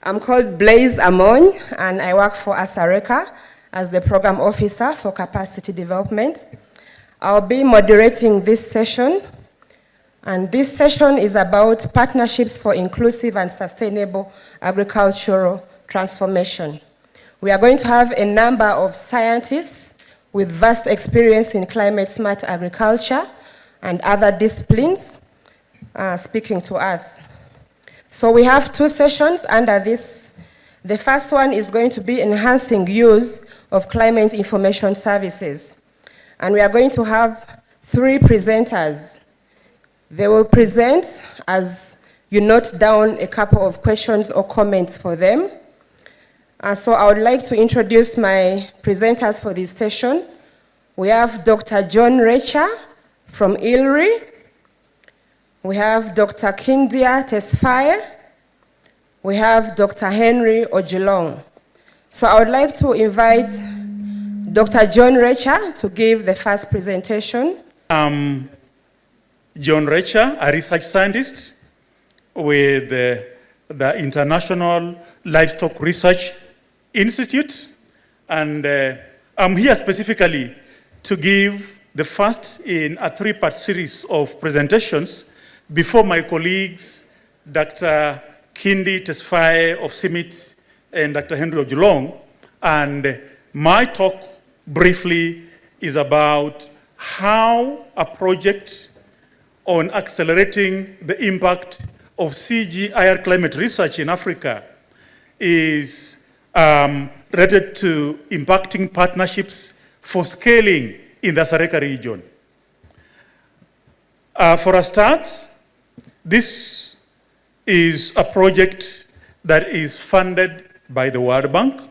I'm called Blaise Amon, and I work for ASARECA as the Program Officer for Capacity Development. I'll be moderating this session, and this session is about partnerships for inclusive and sustainable agricultural transformation. We are going to have a number of scientists with vast experience in climate-smart agriculture and other disciplines speaking to us. So we have two sessions under this. The first one is going to be enhancing use of climate information services. And we are going to have three presenters. They will present as you note down a couple of questions or comments for them. So I would like to introduce my presenters for this session. We have Dr. John Recha from ILRI. We have Dr. Kindia Tesfaye. We have Dr. Henry Ojulong. So I would like to invite Dr. John Recha to give the first presentation. I'm John Recha, a research scientist with the International Livestock Research Institute. And I'm here specifically to give the first in a three-part series of presentations before my colleagues, Dr. Kindi Tesfaye of CIMIT and Dr. Henry Ojulong. And my talk briefly is about how a project on accelerating the impact of CGIAR climate research in Africa is related to impacting partnerships for scaling in the ASARECA region. For a start, this is a project that is funded by the World Bank,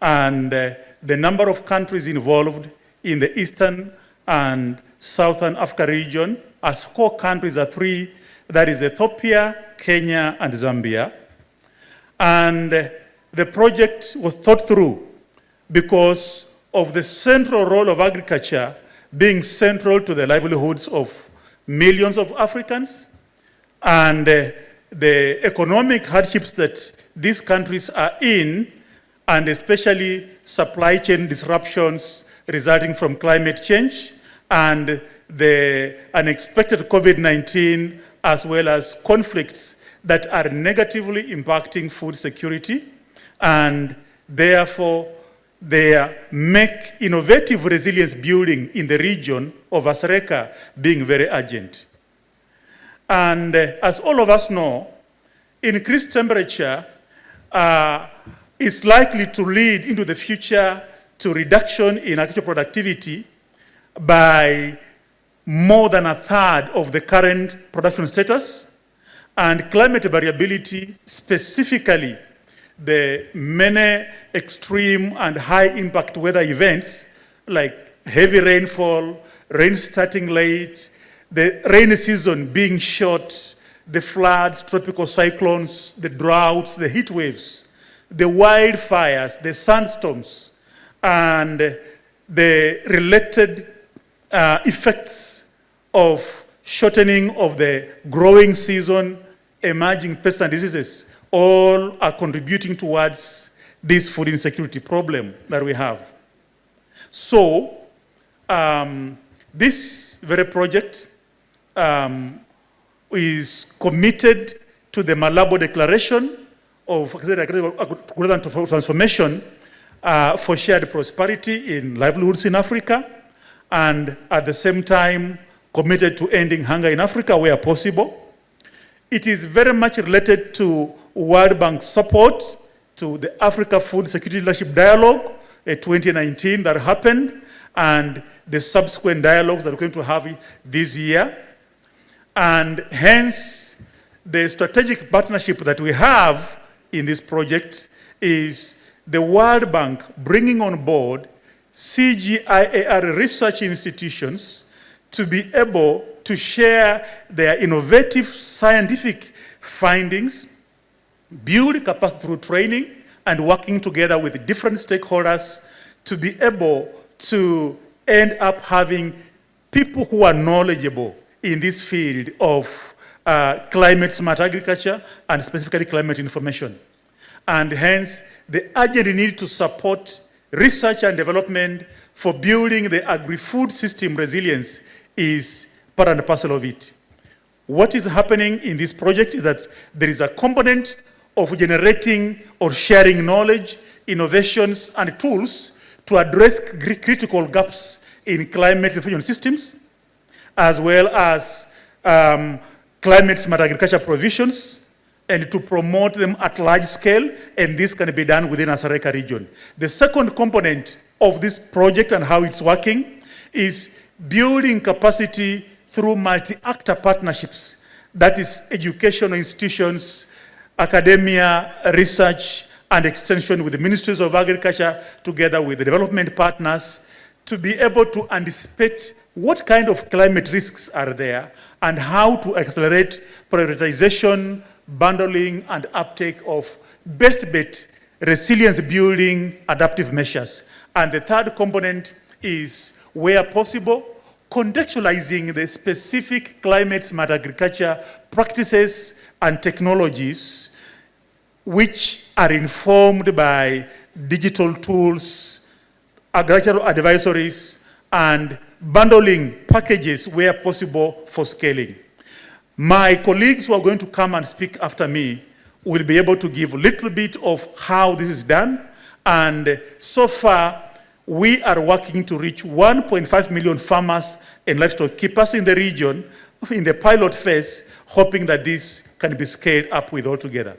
and the number of countries involved in the Eastern and Southern Africa region as core countries are three, that is Ethiopia, Kenya, and Zambia. And the project was thought through because of the central role of agriculture being central to the livelihoods of millions of Africans, and the economic hardships that these countries are in, and especially supply chain disruptions resulting from climate change and the unexpected COVID-19, as well as conflicts that are negatively impacting food security, and therefore they make innovative resilience building in the region of ASARECA being very urgent. And as all of us know, increased temperature is likely to lead into the future to reduction in agricultural productivity by more than a third of the current production status, and climate variability, specifically the many extreme and high impact weather events like heavy rainfall, rain starting late, the rainy season being short, the floods, tropical cyclones, the droughts, the heat waves, the wildfires, the sandstorms, and the related effects of shortening of the growing season, emerging pests and diseases, all are contributing towards this food insecurity problem that we have. So, this very project is committed to the Malabo Declaration of Agricultural Transformation for shared prosperity in livelihoods in Africa, and at the same time committed to ending hunger in Africa where possible. It is very much related to World Bank support to the Africa Food Security Leadership Dialogue 2019 that happened, and the subsequent dialogues that we're going to have this year. And hence, the strategic partnership that we have in this project is the World Bank bringing on board CGIAR research institutions to be able to share their innovative scientific findings, build capacity through training, and working together with different stakeholders to be able to end up having people who are knowledgeable in this field of climate-smart agriculture and specifically climate information. and hence the urgent need to support research and development for building the agri-food system resilience is part and parcel of it. What is happening in this project is that there is a component of generating or sharing knowledge, innovations, and tools to address critical gaps in climate information systems, as well as climate-smart agriculture provisions, and to promote them at large scale, and this can be done within Asareka region. The second component of this project and how it's working is building capacity through multi-actor partnerships, that is educational institutions, academia, research, and extension with the ministries of agriculture together with the development partners to be able to anticipate what kind of climate risks are there and how to accelerate prioritization, bundling, and uptake of best bet resilience building adaptive measures. And the third component is, where possible, contextualizing the specific climate-smart agriculture practices and technologies which are informed by digital tools, agricultural advisories, and bundling packages where possible for scaling. My colleagues who are going to come and speak after me will be able to give a little bit of how this is done. And so far, we are working to reach 1.5 million farmers and livestock keepers in the region in the pilot phase, hoping that this can be scaled up with altogether.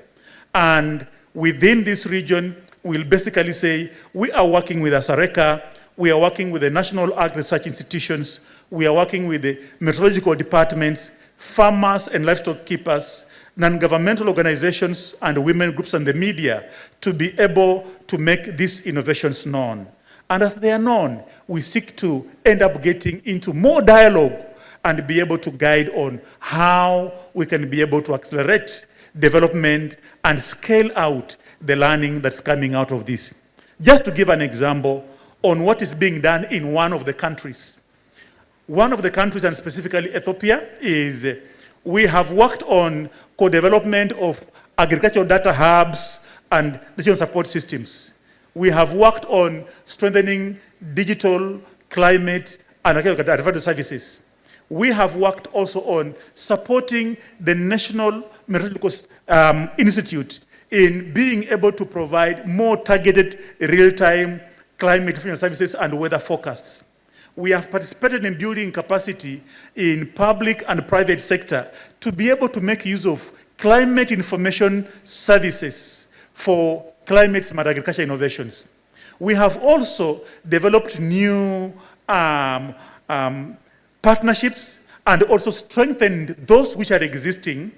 And within this region, we'll basically say we are working with Asareka, we are working with the national ag research institutions, we are working with the meteorological departments, farmers and livestock keepers, non-governmental organizations, and women groups and the media to be able to make these innovations known. And as they are known, we seek to end up getting into more dialogue and be able to guide on how we can be able to accelerate development and scale out the learning that's coming out of this. Just to give an example on what is being done in one of the countries. One of the countries, and specifically Ethiopia, is we have worked on co-development of agricultural data hubs and decision support systems. We have worked on strengthening digital, climate, and agricultural services. We have worked also on supporting the National Meteorological Institute in being able to provide more targeted real-time climate information services and weather forecasts. We have participated in building capacity in public and private sector to be able to make use of climate information services for climate-smart agriculture innovations. We have also developed new partnerships and also strengthened those which are existing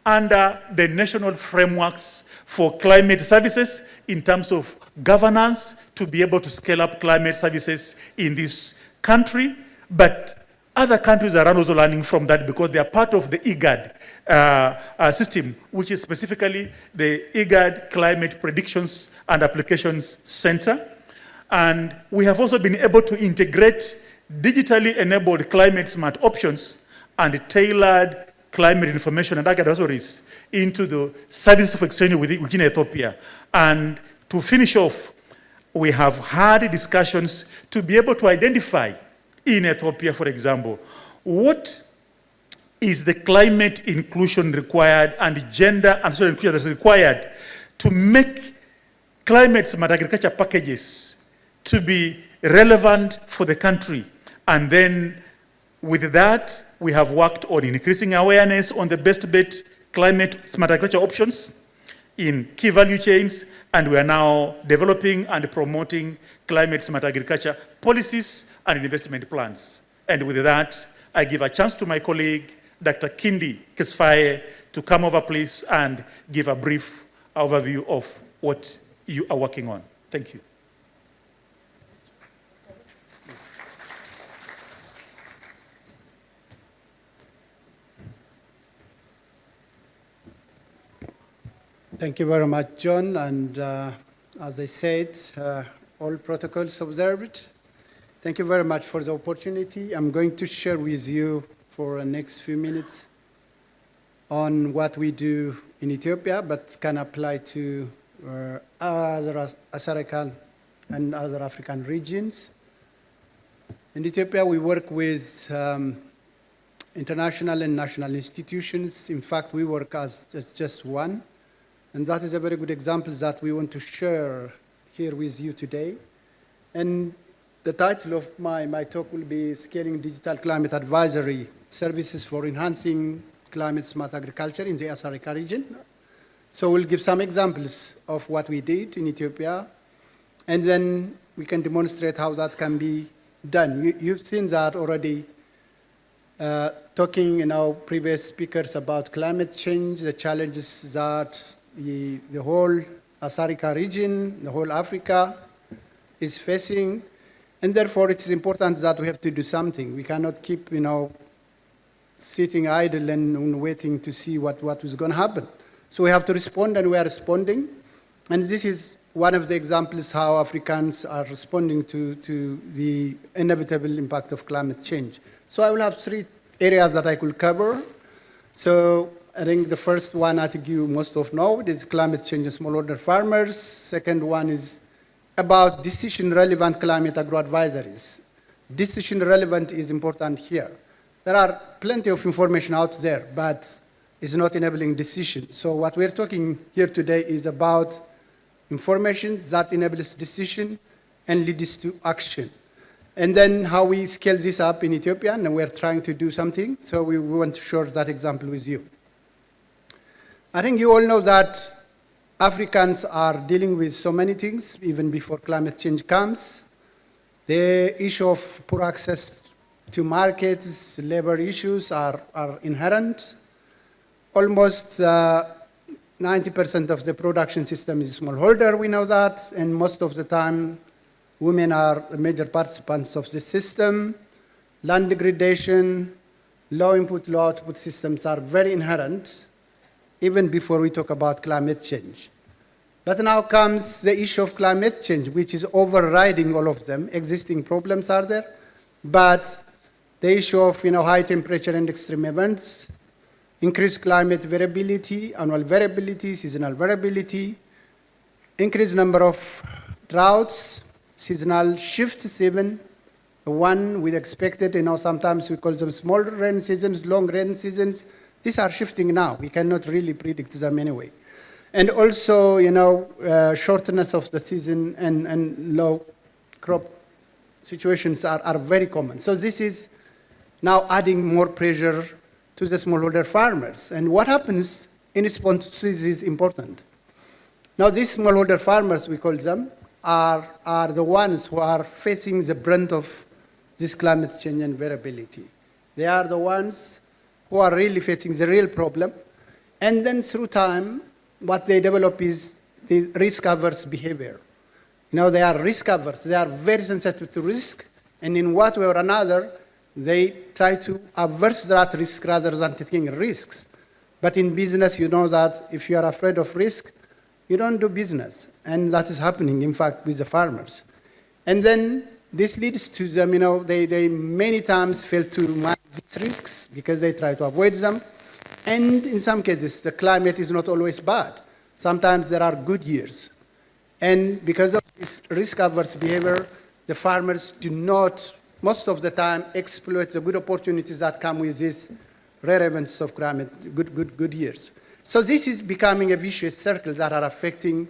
under the national frameworks for climate services in terms of governance to be able to scale up climate services in this country, but other countries around also learning from that because they are part of the IGAD system, which is specifically the IGAD Climate Predictions and Applications Center. And we have also been able to integrate digitally enabled climate smart options and tailored climate information and advisories into the services of exchange within Ethiopia. And to finish off, we have had discussions to be able to identify in Ethiopia, for example, what is the climate inclusion required and gender and social inclusion that's required to make climate smart agriculture packages to be relevant for the country. And then with that, we have worked on increasing awareness on the best bet climate smart agriculture options in key value chains, and we are now developing and promoting climate smart agriculture policies and investment plans. And with that, I give a chance to my colleague, Dr. Kindi Kesfaye, to come over, please, and give a brief overview of what you are working on. Thank you. Thank you very much, John. And as I said, all protocols observed. Thank you very much for the opportunity. I'm going to share with you for the next few minutes on what we do in Ethiopia, but can apply to other Asarican and other African regions. In Ethiopia, we work with international and national institutions. In fact, we work as just one. And that is a very good example that we want to share here with you today. And the title of my talk will be Scaling Digital Climate Advisory Services for Enhancing Climate Smart Agriculture in the Asarika region. So we'll give some examples of what we did in Ethiopia, and then we can demonstrate how that can be done. You've seen that already, talking previous speakers about climate change, the challenges that the whole Asarika region, the whole Africa is facing, and therefore it is important that we have to do something. We cannot keep, sitting idle and waiting to see what is going to happen. So we have to respond, and we are responding. And this is one of the examples how Africans are responding to the inevitable impact of climate change. So I will have 3 areas that I could cover. So I think the first one, I think you most of know, is climate change and smallholder farmers. Second one is about decision-relevant climate agro-advisories. Decision-relevant is important here. There are plenty of information out there, but it's not enabling decision. So what we're talking here today is about information that enables decision and leads to action. And then how we scale this up in Ethiopia, and we're trying to do something, so we want to share that example with you. I think you all know that Africans are dealing with so many things, even before climate change comes. The issue of poor access to markets, labor issues are inherent. Almost 90% of the production system is smallholder, we know that, and most of the time, women are major participants of the system. Land degradation, low input, low output systems are very inherent, even before we talk about climate change. But now comes the issue of climate change, which is overriding all of them. Existing problems are there, but the issue of high temperature and extreme events, increased climate variability, annual variability, seasonal variability, increased number of droughts, seasonal shifts even, one with expected, sometimes we call them small rain seasons, long rain seasons. These are shifting now. We cannot really predict them anyway. And also, shortness of the season and low crop situations are very common. So this is now adding more pressure to the smallholder farmers. And what happens in response to this is important. Now, these smallholder farmers, we call them, are the ones who are facing the brunt of this climate change and variability. They are the ones who are really facing the real problem. And then through time, what they develop is the risk-averse behavior. They are risk-averse. They are very sensitive to risk. And in one way or another, they try to averse that risk rather than taking risks. But in business, you know that if you are afraid of risk, you don't do business. And that is happening, in fact, with the farmers. And then this leads to them, they many times fail to manage these risks because they try to avoid them. And in some cases, the climate is not always bad. Sometimes there are good years. And because of this risk-averse behavior, the farmers do not, most of the time, exploit the good opportunities that come with these rare events of climate, good years. So this is becoming a vicious circle that are affecting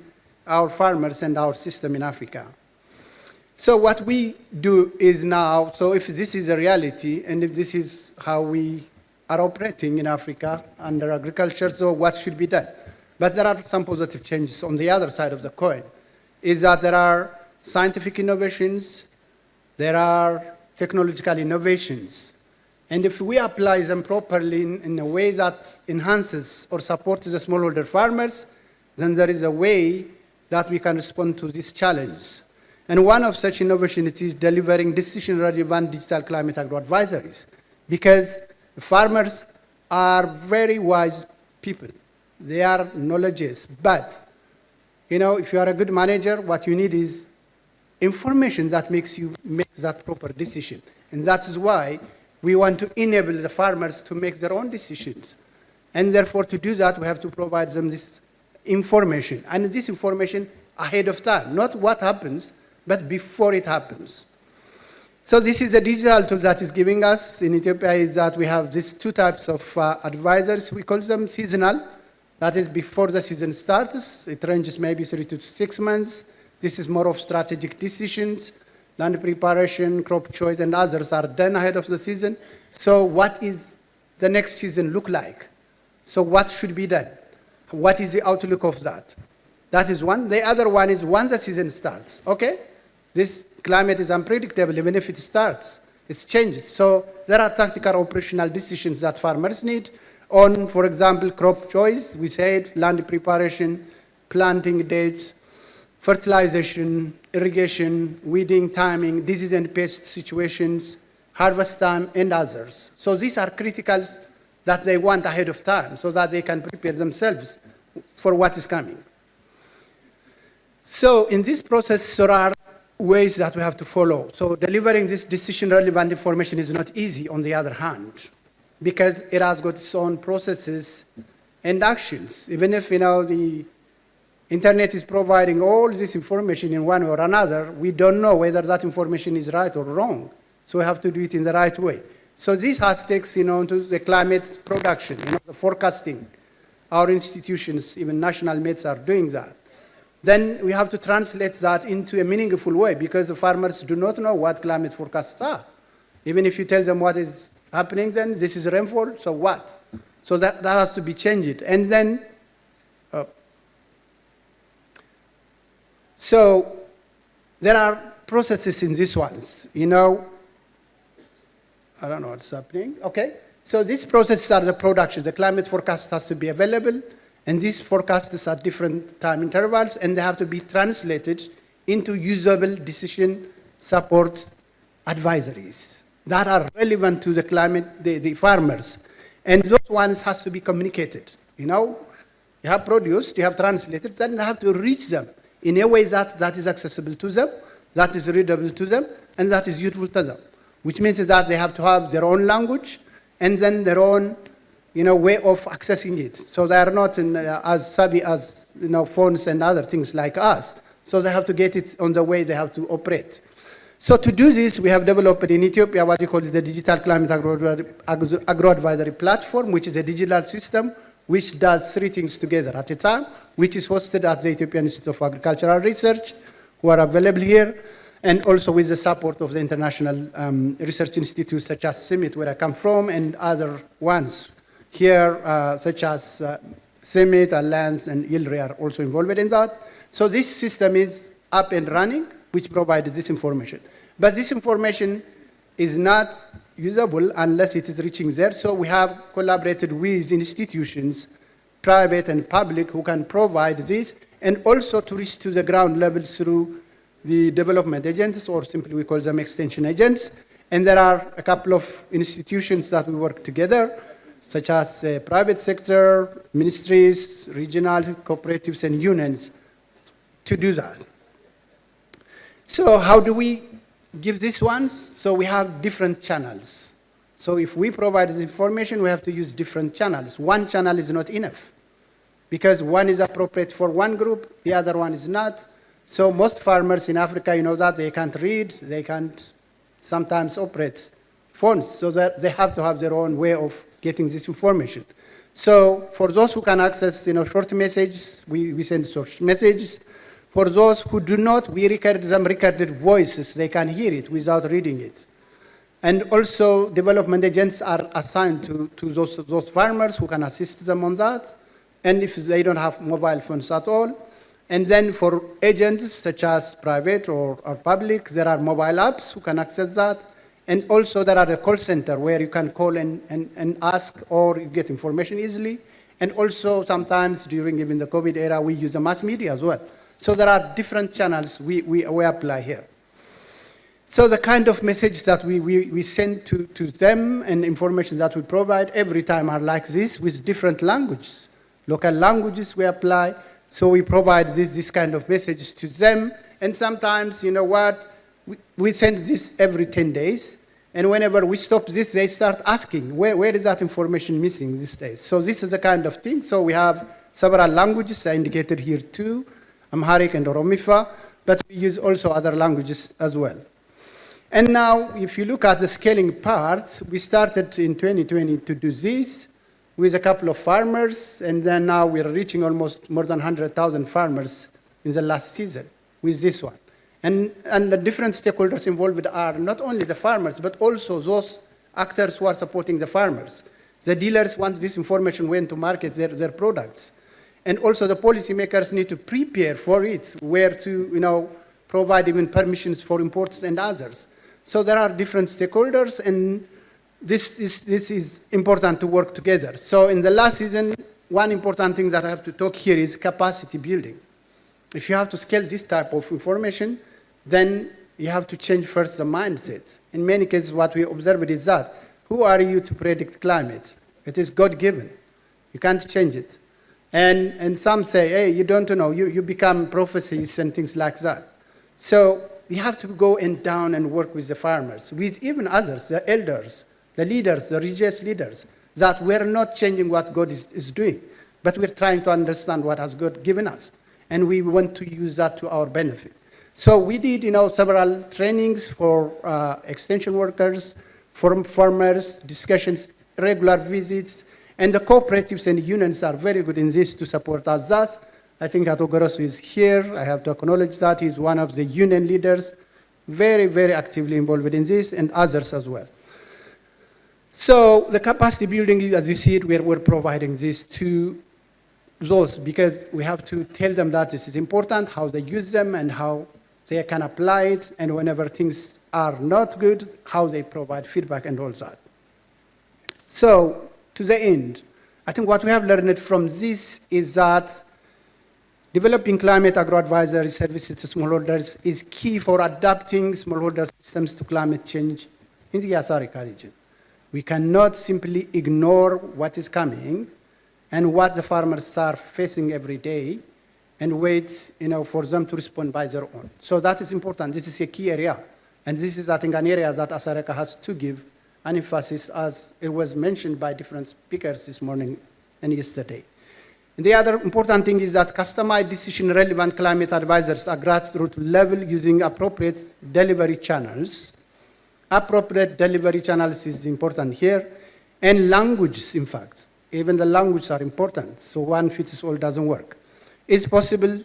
our farmers and our system in Africa. So what we do is now, so if this is a reality, and if this is how we are operating in Africa under agriculture, so what should be done? But there are some positive changes on the other side of the coin, is that there are scientific innovations, there are technological innovations, and if we apply them properly in a way that enhances or supports the smallholder farmers, then there is a way that we can respond to these challenges. And one of such innovations is delivering decision-relevant digital climate agro-advisories, because farmers are very wise people. They are knowledgeous, but if you are a good manager, what you need is information that makes you make that proper decision. And that's why we want to enable the farmers to make their own decisions. And therefore, to do that, we have to provide them this information, and this information ahead of time, not what happens, but before it happens. So this is a digital tool that is giving us in Ethiopia is that we have these two types of advisors. We call them seasonal. That is before the season starts. It ranges maybe 3 to 6 months. This is more of strategic decisions. Land preparation, crop choice, and others are done ahead of the season. So what is the next season look like? So what should be done? What is the outlook of that? That is one. The other one is once the season starts, okay? This climate is unpredictable, even if it starts, it changes. So there are tactical operational decisions that farmers need on, for example, crop choice. We said land preparation, planting dates, fertilization, irrigation, weeding, timing, disease and pest situations, harvest time, and others. So these are criticals that they want ahead of time so that they can prepare themselves for what is coming. So in this process, there are ways that we have to follow. So delivering this decision-relevant information is not easy, on the other hand, because it has got its own processes and actions. Even if, the internet is providing all this information in one way or another, we don't know whether that information is right or wrong. So we have to do it in the right way. So this has takes, to the climate production, the forecasting. Our institutions, even national Mets, are doing that. Then we have to translate that into a meaningful way because the farmers do not know what climate forecasts are. Even if you tell them what is happening, then this is rainfall, so what? So that has to be changed. And then, so there are processes in these ones, I don't know what's happening, okay? So these processes are the production. The climate forecast has to be available. And these forecasts are different time intervals, and they have to be translated into usable decision support advisories that are relevant to the climate, the farmers. And those ones has to be communicated. You have produced, you have translated, then you have to reach them in a way that is accessible to them, that is readable to them, and that is useful to them, which means that they have to have their own language and then their own way of accessing it. So they are not as savvy as, phones and other things like us. So they have to get it on the way they have to operate. So to do this, we have developed in Ethiopia what we call the Digital Climate Agro-Advisory Platform, which is a digital system which does 3 things together at a time, which is hosted at the Ethiopian Institute of Agricultural Research, who are available here, and also with the support of the international research institutes such as CIMMYT, where I come from, and other ones here, such as CIMMYT, Alliance, and ILRI are also involved in that. So this system is up and running, which provides this information. But this information is not usable unless it is reaching there. So we have collaborated with institutions, private and public, who can provide this, and also to reach to the ground level through the development agents, or simply we call them extension agents. And there are a couple of institutions that we work together, such as private sector, ministries, regional cooperatives, and unions to do that. So how do we give these ones? So we have different channels. So if we provide this information, we have to use different channels. One channel is not enough because one is appropriate for one group, the other one is not. So most farmers in Africa, that they can't read, they can't sometimes operate phones, so that they have to have their own way of getting this information. So for those who can access, short messages, we send short messages. For those who do not, we record them recorded voices. They can hear it without reading it. And also, development agents are assigned to those farmers who can assist them on that. And if they don't have mobile phones at all. And then for agents, such as private or public, there are mobile apps who can access that. And also there are a call center where you can call and ask, or you get information easily. And also sometimes during even the COVID era, we use the mass media as well. So there are different channels we apply here. So the kind of message that we send to them and information that we provide every time are like this with different languages. Local languages we apply. So we provide this kind of messages to them. And sometimes, we send this every 10 days. And whenever we stop this, they start asking, where is that information missing these days? So this is the kind of thing. So we have several languages are indicated here too, Amharic and Oromifa, but we use also other languages as well. And now, if you look at the scaling part, we started in 2020 to do this with a couple of farmers, and then now we're reaching almost more than 100,000 farmers in the last season with this one. And the different stakeholders involved are not only the farmers, but also those actors who are supporting the farmers. The dealers want this information when to market their products. And also the policymakers need to prepare for it, where to provide even permissions for imports and others. So there are different stakeholders, and this is important to work together. So in the last season, one important thing that I have to talk here is capacity building. If you have to scale this type of information, then you have to change first the mindset. In many cases, what we observed is that, who are you to predict climate? It is God-given. You can't change it. And some say, hey, you don't know, you become prophecies and things like that. So you have to go down and work with the farmers, with even others, the elders, the leaders, the religious leaders, that we're not changing what God is doing, but we're trying to understand what has God given us. And we want to use that to our benefit. So we did, several trainings for extension workers, for farmers, discussions, regular visits, and the cooperatives and unions are very good in this to support us. Thus, I think Atogorosu is here. I have to acknowledge that he's one of the union leaders, very, very actively involved in this, and others as well. So the capacity building, as you see it, we're providing this to those, because we have to tell them that this is important, how they use them, and how they can apply it, and whenever things are not good, how they provide feedback and all that. So, to the end, I think what we have learned from this is that developing climate agro-advisory services to smallholders is key for adapting smallholder systems to climate change in the ESA region. We cannot simply ignore what is coming and what the farmers are facing every day and wait, for them to respond by their own. So that is important. This is a key area. And this is, I think, an area that Asareka has to give an emphasis, as it was mentioned by different speakers this morning and yesterday. And the other important thing is that customized decision-relevant climate advisors are grassroots level using appropriate delivery channels. Appropriate delivery channels is important here, and languages, in fact. Even the languages are important, so one fits all doesn't work. It's possible,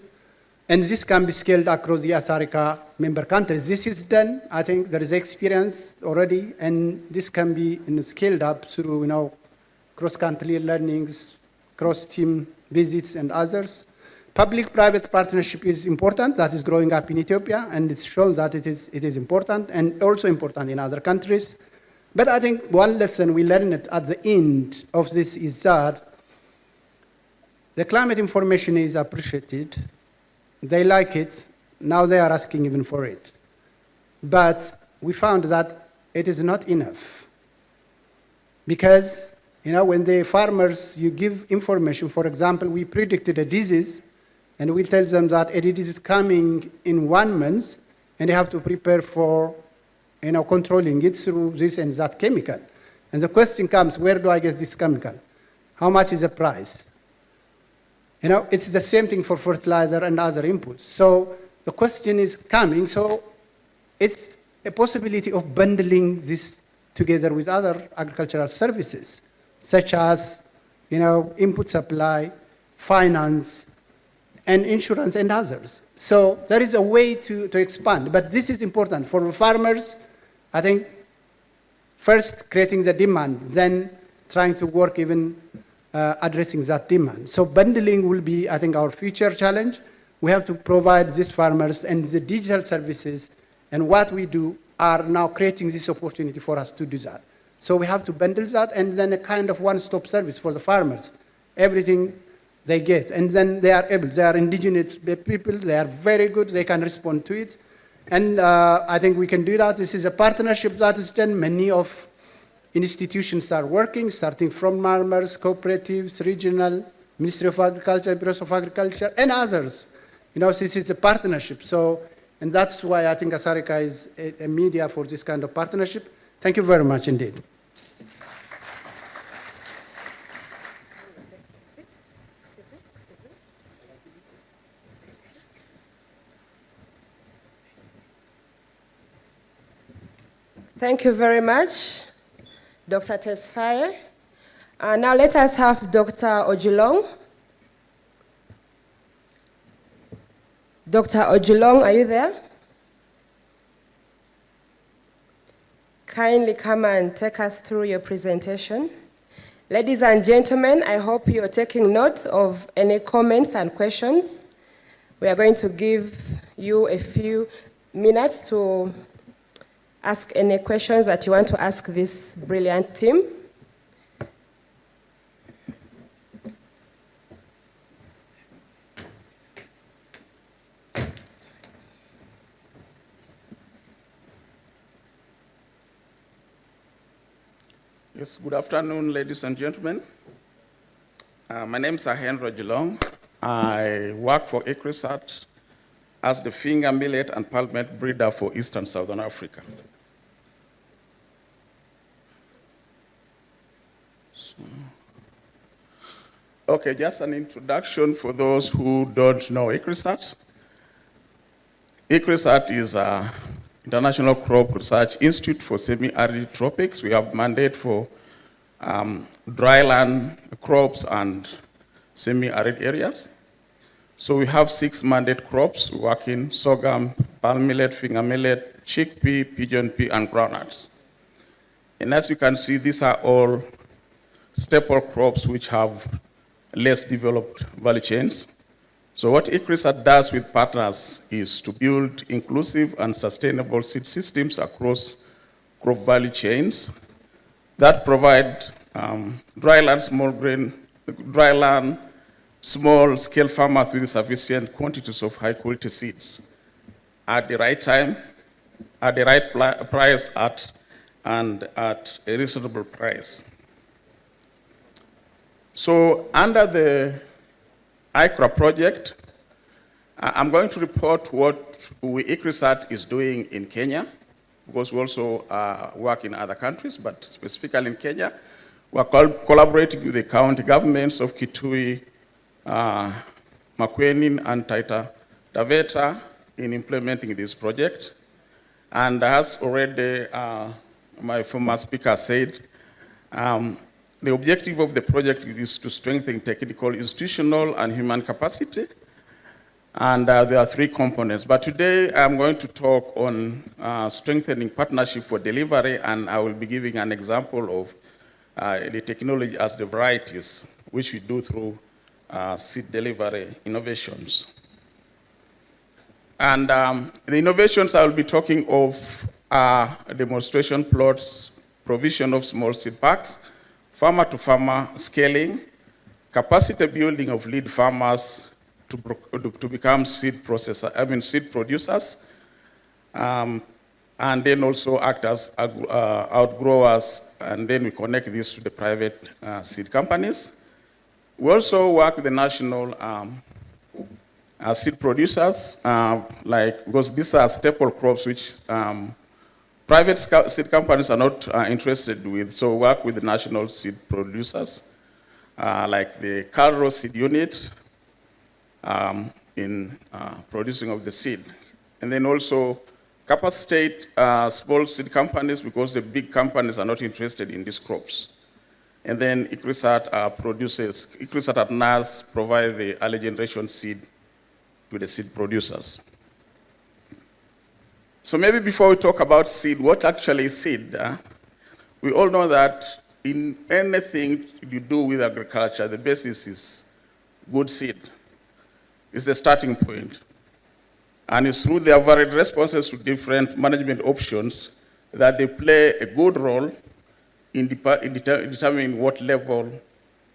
and this can be scaled across the ASARICA member countries. This is done. I think there is experience already, and this can be scaled up through cross-country learnings, cross-team visits, and others. Public-private partnership is important. That is growing up in Ethiopia, and it's shown that it is important, and also important in other countries. But I think one lesson we learned at the end of this is that the climate information is appreciated. They like it. Now they are asking even for it. But we found that it is not enough. Because, when the farmers, you give information, for example, we predicted a disease, and we tell them that a disease is coming in 1 month, and they have to prepare for, controlling it through this and that chemical. And the question comes, where do I get this chemical? How much is the price? It's the same thing for fertilizer and other inputs. So the question is coming, so it's a possibility of bundling this together with other agricultural services, such as, input supply, finance, and insurance and others. So there is a way to expand, but this is important for farmers. I think first creating the demand, then trying to work even addressing that demand. So bundling will be, I think, our future challenge. We have to provide these farmers and the digital services, and what we do are now creating this opportunity for us to do that. So we have to bundle that, and then a kind of one-stop service for the farmers. Everything they get, and then they are able, they are indigenous people, they are very good, they can respond to it. And I think we can do that. This is a partnership that is done. Many of institutions are working, starting from farmers, cooperatives, regional, Ministry of Agriculture, Bureaus of Agriculture, and others. This is a partnership. So, and that's why I think ASARICA is a media for this kind of partnership. Thank you very much indeed. Thank you very much, Dr. Tesfaye. Now let us have Dr. Ojulong. Dr. Ojulong, are you there? Kindly come and take us through your presentation. Ladies and gentlemen, I hope you're taking notes of any comments and questions. We are going to give you a few minutes to ask any questions that you want to ask this brilliant team. Yes, good afternoon, ladies and gentlemen. My name is Henry Ojulong. I work for ECRISAT as the finger millet and palmet breeder for Eastern Southern Africa. Okay, just an introduction for those who don't know ECRISAT. ECRISAT is an international crop research institute for semi-arid tropics. We have mandate for dryland crops and semi-arid areas. So we have 6 mandate crops. We work in sorghum, palm millet, finger millet, chickpea, pigeon pea, and groundnuts. And as you can see, these are all staple crops which have less developed value chains. So what ECRISAT does with partners is to build inclusive and sustainable seed systems across crop value chains that provide dryland, small-scale farmers with sufficient quantities of high-quality seeds at the right time, at the right price, and at a reasonable price. So under the ICRA project, I'm going to report what ECRISAT is doing in Kenya, because we also work in other countries, but specifically in Kenya. We're collaborating with the county governments of Kitui, Makueni, and Taita Taveta in implementing this project. And as already my former speaker said, the objective of the project is to strengthen technical, institutional, and human capacity. And there are 3 components. But today I'm going to talk on strengthening partnership for delivery, and I will be giving an example of the technology as the varieties, which we do through seed delivery innovations. And the innovations I will be talking of are demonstration plots, provision of small seed packs, farmer-to-farmer scaling, capacity building of lead farmers to become seed producers, and then also act as outgrowers, and then we connect this to the private seed companies. We also work with the national seed producers, because these are staple crops which private seed companies are not interested with, so we work with the national seed producers, like the Calro Seed Unit in producing of the seed. And then also capacitate small seed companies, because the big companies are not interested in these crops. And then ECRISAT at NAS provide the early generation seed to the seed producers. So maybe before we talk about seed, what actually is seed? We all know that in anything you do with agriculture, the basis is good seed. It's the starting point. And it's through their varied responses to different management options that they play a good role in determining what level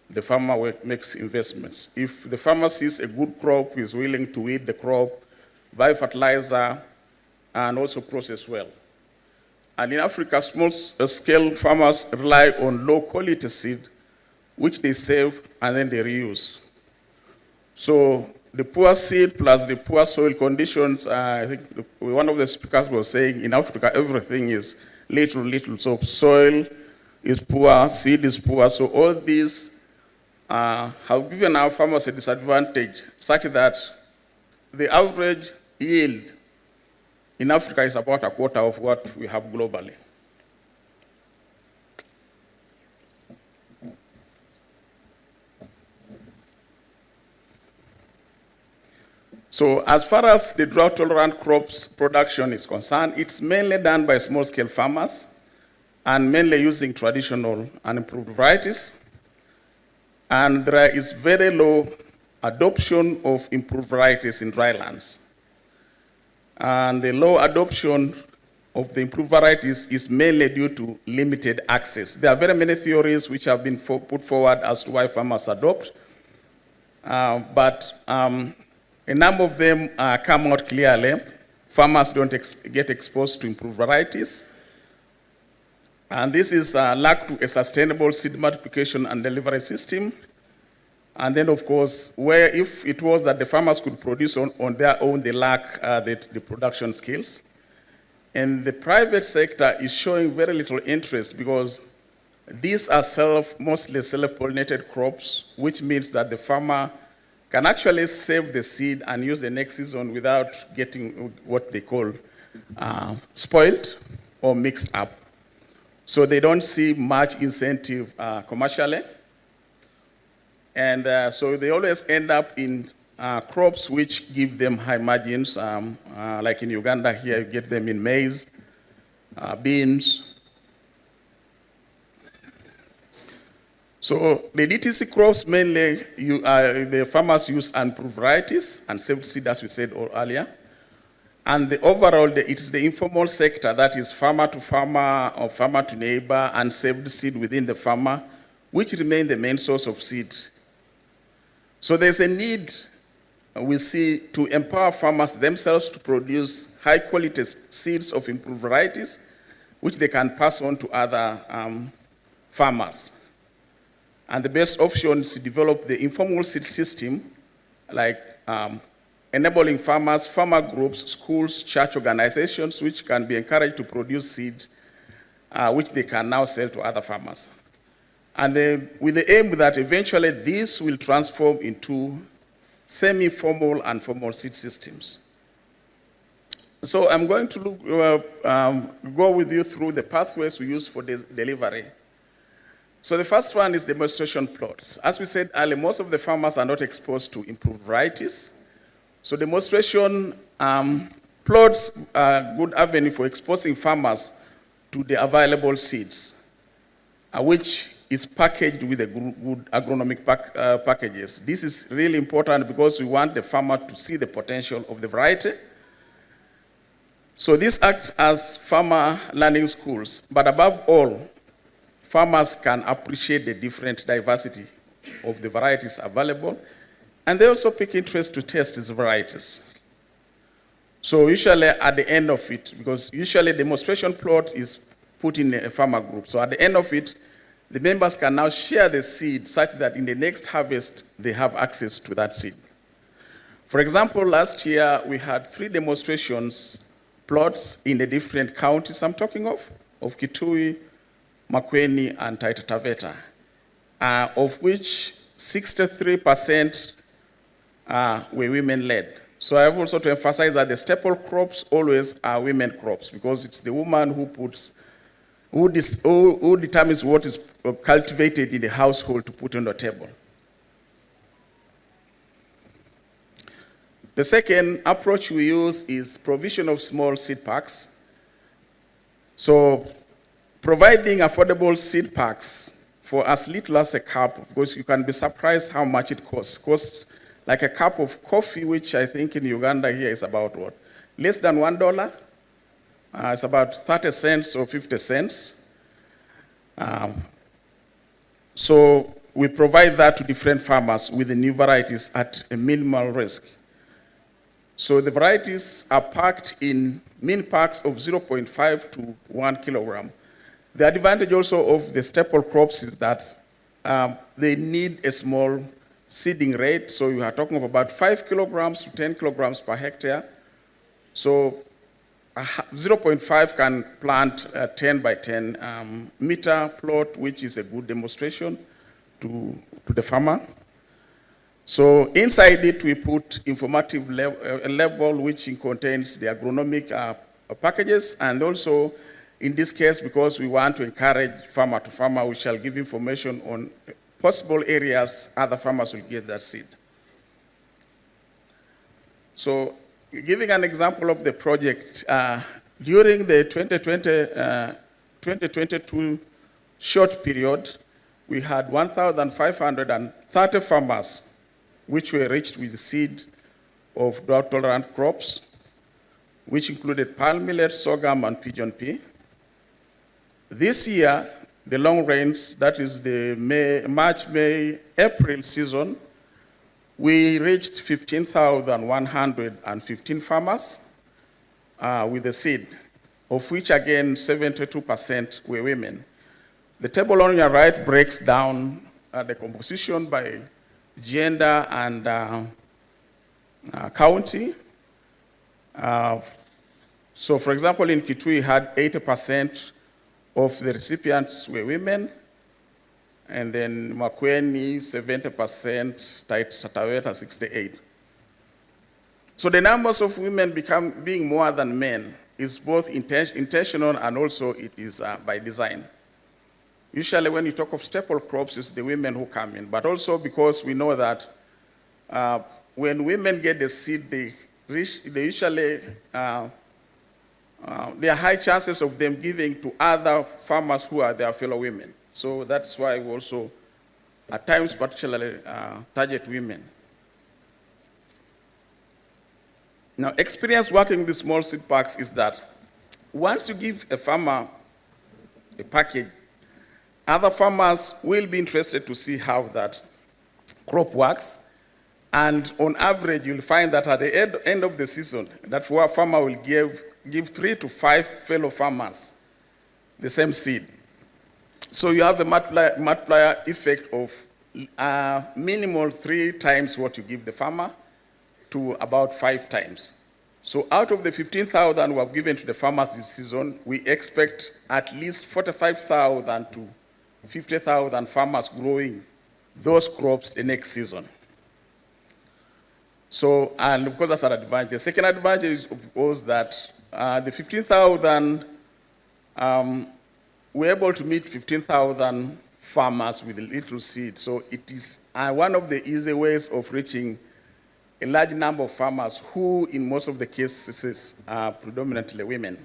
the farmer makes investments. If the farmer sees a good crop, is willing to weed the crop, buy fertilizer, and also process well. And in Africa, small-scale farmers rely on low-quality seed, which they save and then they reuse. So the poor seed plus the poor soil conditions, I think one of the speakers was saying, in Africa, everything is little. So soil is poor, seed is poor. So all these have given our farmers a disadvantage, such that the average yield in Africa is about a quarter of what we have globally. So as far as the drought-tolerant crops production is concerned, it's mainly done by small-scale farmers and mainly using traditional and improved varieties. And there is very low adoption of improved varieties in drylands. And the low adoption of the improved varieties is mainly due to limited access. There are very many theories which have been put forward as to why farmers adopt, but a number of them come out clearly. Farmers don't get exposed to improved varieties. And this is lack to a sustainable seed multiplication and delivery system. And then, of course, where if it was that the farmers could produce on their own, they lack the production skills. And the private sector is showing very little interest because these are mostly self-pollinated crops, which means that the farmer can actually save the seed and use the next season without getting what they call spoiled or mixed up. So they don't see much incentive commercially. And so they always end up in crops which give them high margins. Like in Uganda here, you get them in maize, beans. So the DTC crops mainly, the farmers use improved varieties and saved seed, as we said earlier. And it is the informal sector, that is farmer to farmer or farmer to neighbor and saved seed within the farmer, which remain the main source of seed. So there's a need, we see, to empower farmers themselves to produce high-quality seeds of improved varieties, which they can pass on to other farmers. And the best option is to develop the informal seed system, like enabling farmers, farmer groups, schools, church organizations, which can be encouraged to produce seed, which they can now sell to other farmers. And then with the aim that eventually this will transform into semi-formal and formal seed systems. So I'm going to go with you through the pathways we use for delivery. So the first one is demonstration plots. As we said earlier, most of the farmers are not exposed to improved varieties. So demonstration plots are a good avenue for exposing farmers to the available seeds, which is packaged with the good agronomic packages. This is really important because we want the farmer to see the potential of the variety. So this acts as farmer learning schools, but above all, farmers can appreciate the different diversity of the varieties available, and they also pick interest to test these varieties. So usually at the end of it, because usually demonstration plot is put in a farmer group, so at the end of it, the members can now share the seed such that in the next harvest, they have access to that seed. For example, last year, we had 3 demonstrations plots in the different counties I'm talking of Kitui, Makueni, and Taita Taveta, of which 63% were women-led. So I have also to emphasize that the staple crops always are women crops because it's the woman who determines what is cultivated in the household to put on the table. The second approach we use is provision of small seed packs. So providing affordable seed packs for as little as a cup, because you can be surprised how much it costs. It costs like a cup of coffee, which I think in Uganda here is about what? Less than $1. It's about 30 cents or 50 cents. So we provide that to different farmers with the new varieties at a minimal risk. So the varieties are packed in min packs of 0.5 to 1 kilogram. The advantage also of the staple crops is that they need a small seeding rate. So you are talking of about 5 kilograms to 10 kilograms per hectare. So 0.5 can plant a 10 by 10 meter plot, which is a good demonstration to the farmer. So inside it, we put informative level, which contains the agronomic packages, and also in this case, because we want to encourage farmer to farmer, we shall give information on possible areas other farmers will get that seed. So giving an example of the project, during the 2022 short period, we had 1,530 farmers which were reached with seed of drought-tolerant crops, which included palm millet, sorghum, and pigeon pea. This year, the long rains, that is the March, May, April season, we reached 15,115 farmers with the seed, of which again 72% were women. The table on your right breaks down the composition by gender and county. So for example, in Kitui, we had 80% of the recipients were women, and then Makueni, 70%, Taita Taveta, 68%. So the numbers of women being more than men is both intentional and also it is by design. Usually when you talk of staple crops, it's the women who come in, but also because we know that when women get the seed, they usually, there are high chances of them giving to other farmers who are their fellow women. So that's why we also, at times, particularly target women. Now, experience working with small seed packs is that once you give a farmer a package, other farmers will be interested to see how that crop works. And on average, you'll find that at the end of the season, that farmer will give 3 to 5 fellow farmers the same seed. So you have a multiplier effect of minimal 3 times what you give the farmer to about 5 times. So out of the 15,000 we have given to the farmers this season, we expect at least 45,000 to 50,000 farmers growing those crops the next season. So, and of course that's an advantage. The second advantage was that the 15,000, we're able to meet 15,000 farmers with little seed. So it is one of the easy ways of reaching a large number of farmers who, in most of the cases, are predominantly women.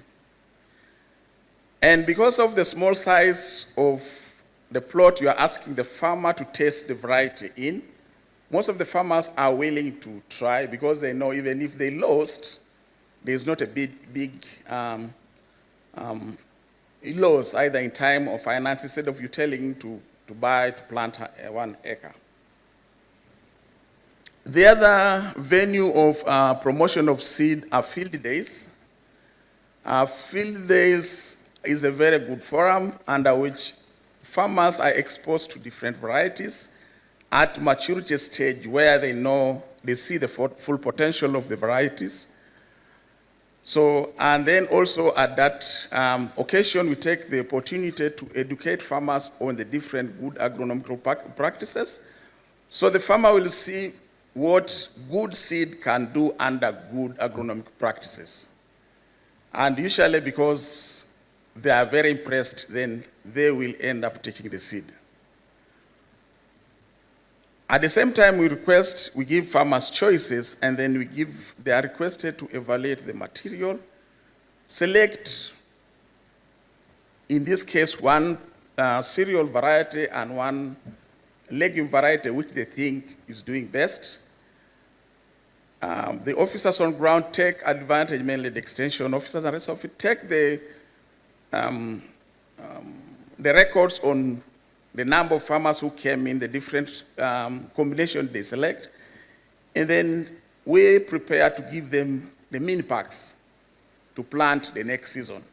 And because of the small size of the plot, you are asking the farmer to test the variety in. Most of the farmers are willing to try because they know even if they lost, there's not a big loss either in time or finance, instead of you telling to plant 1 acre. The other venue of promotion of seed are field days. Field days is a very good forum under which farmers are exposed to different varieties at maturity stage where they see the full potential of the varieties. So, and then also at that occasion, we take the opportunity to educate farmers on the different good agronomical practices. So the farmer will see what good seed can do under good agronomic practices. And usually because they are very impressed, then they will end up taking the seed. At the same time, we give farmers choices, and then they are requested to evaluate the material, select, in this case, 1 cereal variety and 1 legume variety which they think is doing best. The officers on ground take advantage, mainly the extension officers and rest of it, take the records on the number of farmers who came in, the different combinations they select, and then we prepare to give them the mini packs to plant the next season.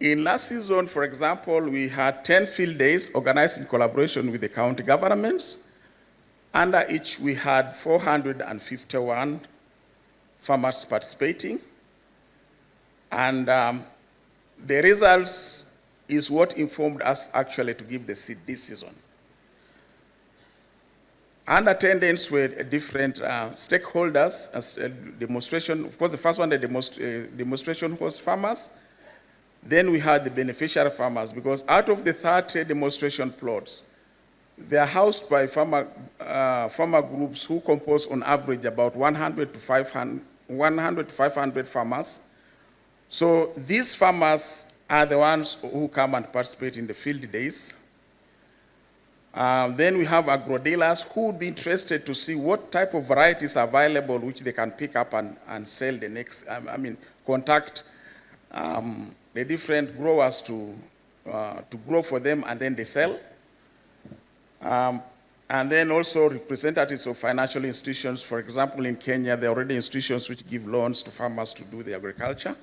In last season, for example, we had 10 field days organized in collaboration with the county governments. Under each, we had 451 farmers participating. And the results is what informed us actually to give the seed this season. And attendance were different stakeholders as a demonstration. Of course, the first one, the demonstration was farmers. Then we had the beneficiary farmers, because out of the 30 demonstration plots, They are housed by farmer groups who compose on average about 100 to 500 farmers. So these farmers are the ones who come and participate in the field days. Then we have agro-dealers who would be interested to see what type of varieties are available which they can pick up and sell the next, contact the different growers to grow for them and then they sell. And then also representatives of financial institutions. For example, in Kenya, there are already institutions which give loans to farmers to do the agriculture.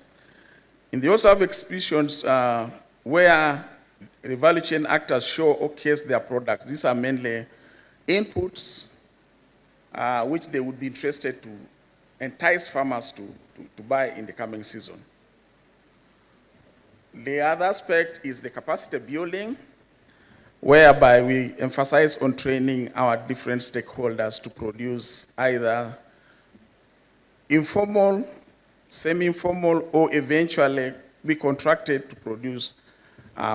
And they also have exhibitions where the value chain actors showcase their products. These are mainly inputs which they would be interested to entice farmers to buy in the coming season. The other aspect is the capacity building, whereby we emphasize on training our different stakeholders to produce either informal, semi-informal, or eventually be contracted to produce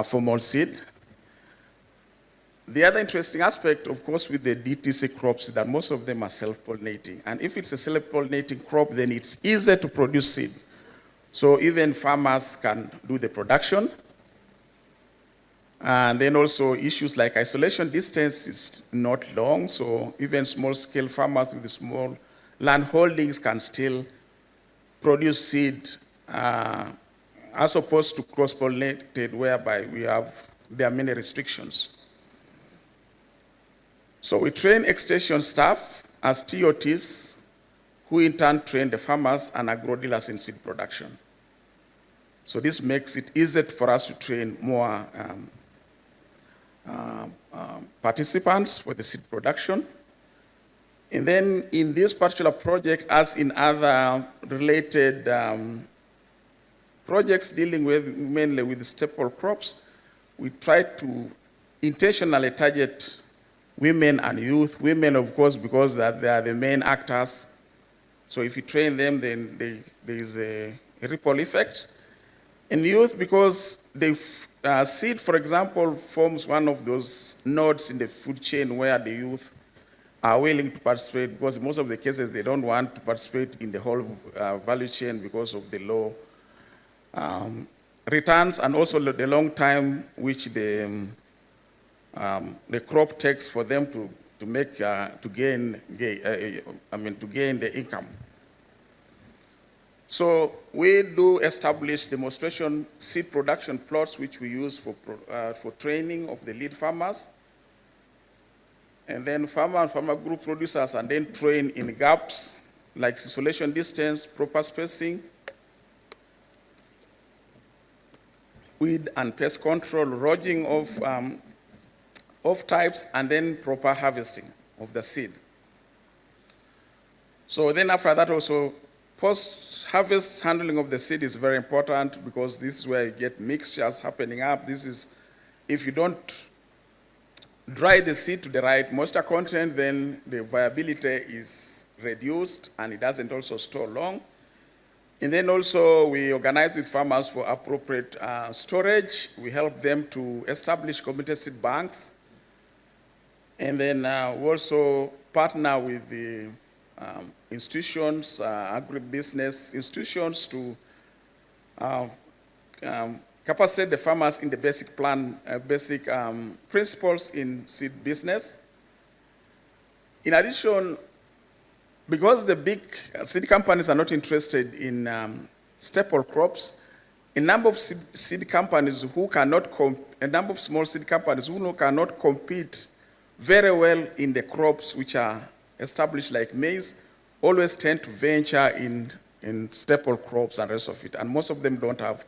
formal seed. The other interesting aspect, of course, with the DTC crops is that most of them are self-pollinating. And if it's a self-pollinating crop, then it's easier to produce seed. So even farmers can do the production. And then also issues like isolation distance is not long, so even small-scale farmers with the small land holdings can still produce seed as opposed to cross-pollinated, whereby there are many restrictions. So we train extension staff as TOTs, who in turn train the farmers and agro-dealers in seed production. So this makes it easier for us to train more participants for the seed production. And then in this particular project, as in other related projects dealing mainly with staple crops, we try to intentionally target women and youth. Women, of course, because they are the main actors. So if you train them, then there is a ripple effect. And youth, because seed, for example, forms one of those nodes in the food chain where the youth are willing to participate, because in most of the cases they don't want to participate in the whole value chain because of the low returns and also the long time which the crop takes for them to gain the income. So we do establish demonstration seed production plots which we use for training of the lead farmers. And then farmer and farmer group producers and then train in gaps like isolation distance, proper spacing, weed and pest control, roughing of types, and then proper harvesting of the seed. So then after that also, post-harvest handling of the seed is very important because this is where you get mixtures happening up. This is, if you don't dry the seed to the right moisture content, then the viability is reduced and it doesn't also store long. And then also we organize with farmers for appropriate storage. We help them to establish community seed banks. And then we also partner with the institutions, agribusiness institutions to capacitate the farmers in the basic principles in seed business. In addition, because the big seed companies are not interested in staple crops, a number of seed companies who cannot a number of small seed companies who cannot compete very well in the crops which are established like maize always tend to venture in staple crops and the rest of it. And most of them don't have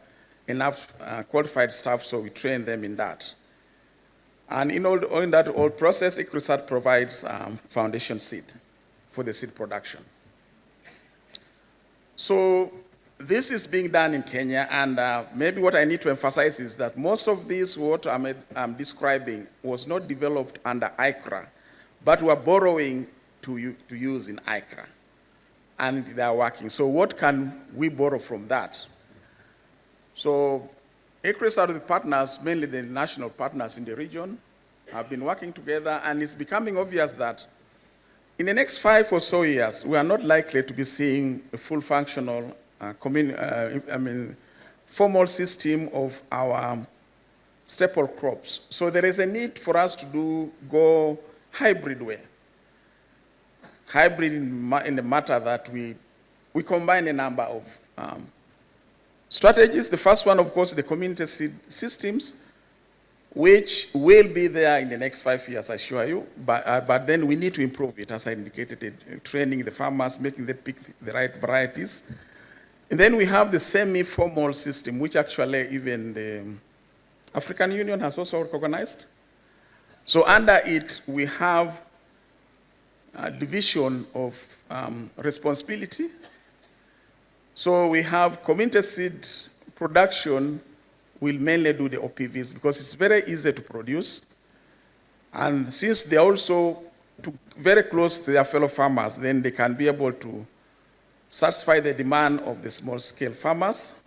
enough qualified staff, so we train them in that. And in that whole process, ECRISAT provides foundation seed for the seed production. So this is being done in Kenya, and maybe what I need to emphasize is that most of this, what I'm describing, was not developed under ICRA, but we're borrowing to use in ICRA, and they are working. So what can we borrow from that? So ECRISAT are the partners, mainly the national partners in the region, have been working together, and it's becoming obvious that in the next 5 or so years, we are not likely to be seeing a full functional, formal system of our staple crops. So there is a need for us to go hybrid way. Hybrid in the matter that we combine a number of strategies. The first one, of course, the community seed systems, which will be there in the next 5 years, I assure you. But then we need to improve it, as I indicated, training the farmers, making them pick the right varieties. And then we have the semi-formal system, which actually even the African Union has also recognized. So under it, we have a division of responsibility. So we have community seed production will mainly do the OPVs because it's very easy to produce. And since they're also very close to their fellow farmers, then they can be able to satisfy the demand of the small-scale farmers.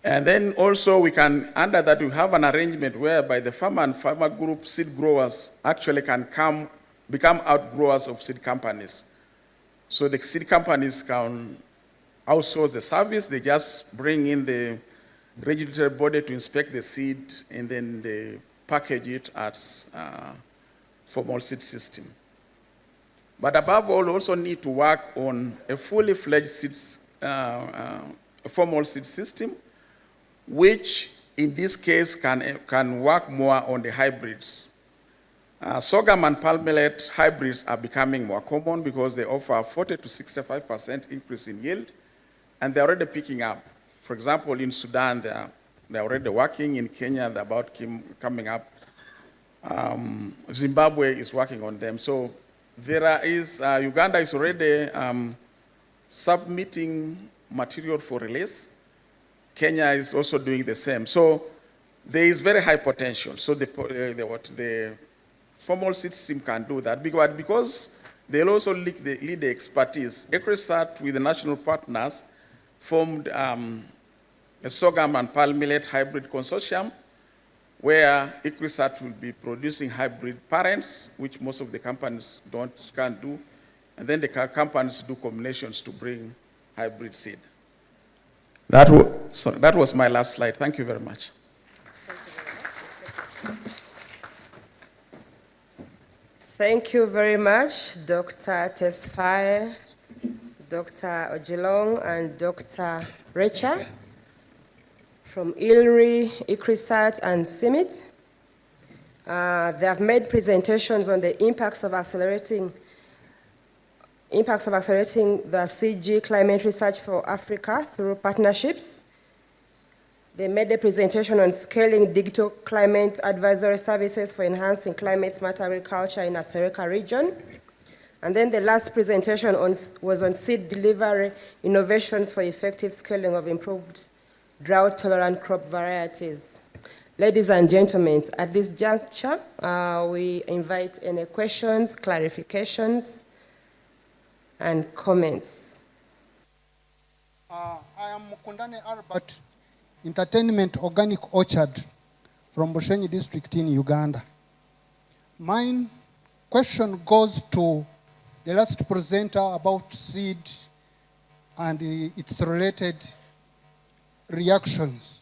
And then also we can, under that, we have an arrangement whereby the farmer and farmer group seed growers actually can become outgrowers of seed companies. So the seed companies can outsource the service. They just bring in the regulatory body to inspect the seed, and then they package it as formal seed system. But above all, also need to work on a fully fledged formal seed system, which in this case can work more on the hybrids. Sorghum and palm millet hybrids are becoming more common because they offer 40 to 65% increase in yield, and they're already picking up. For example, in Sudan, they're already working. In Kenya, they're about coming up. Zimbabwe is working on them. So there is, Uganda is already submitting material for release. Kenya is also doing the same. So there is very high potential. So the formal system can do that because they'll also lead the expertise. ECRISAT with the national partners formed a sorghum and palm millet hybrid consortium where ECRISAT will be producing hybrid parents, which most of the companies can't do. And then the companies do combinations to bring hybrid seed. That was my last slide. Thank you very much. Thank you very much, Dr. Tesfaye, Dr. Ojilong, and Dr. Recha from ILRI, ECRISAT, and CIMIT. They have made presentations on the impacts of accelerating the CG climate research for Africa through partnerships. They made a presentation on scaling digital climate advisory services for enhancing climate-smart agriculture in Asereka region. And then the last presentation was on seed delivery innovations for effective scaling of improved drought-tolerant crop varieties. Ladies and gentlemen, at this juncture, we invite any questions, clarifications, and comments. I am Mukundane Albert, Entertainment Organic Orchard from Bushenyi district in Uganda. My question goes to the last presenter about seed and its related reactions.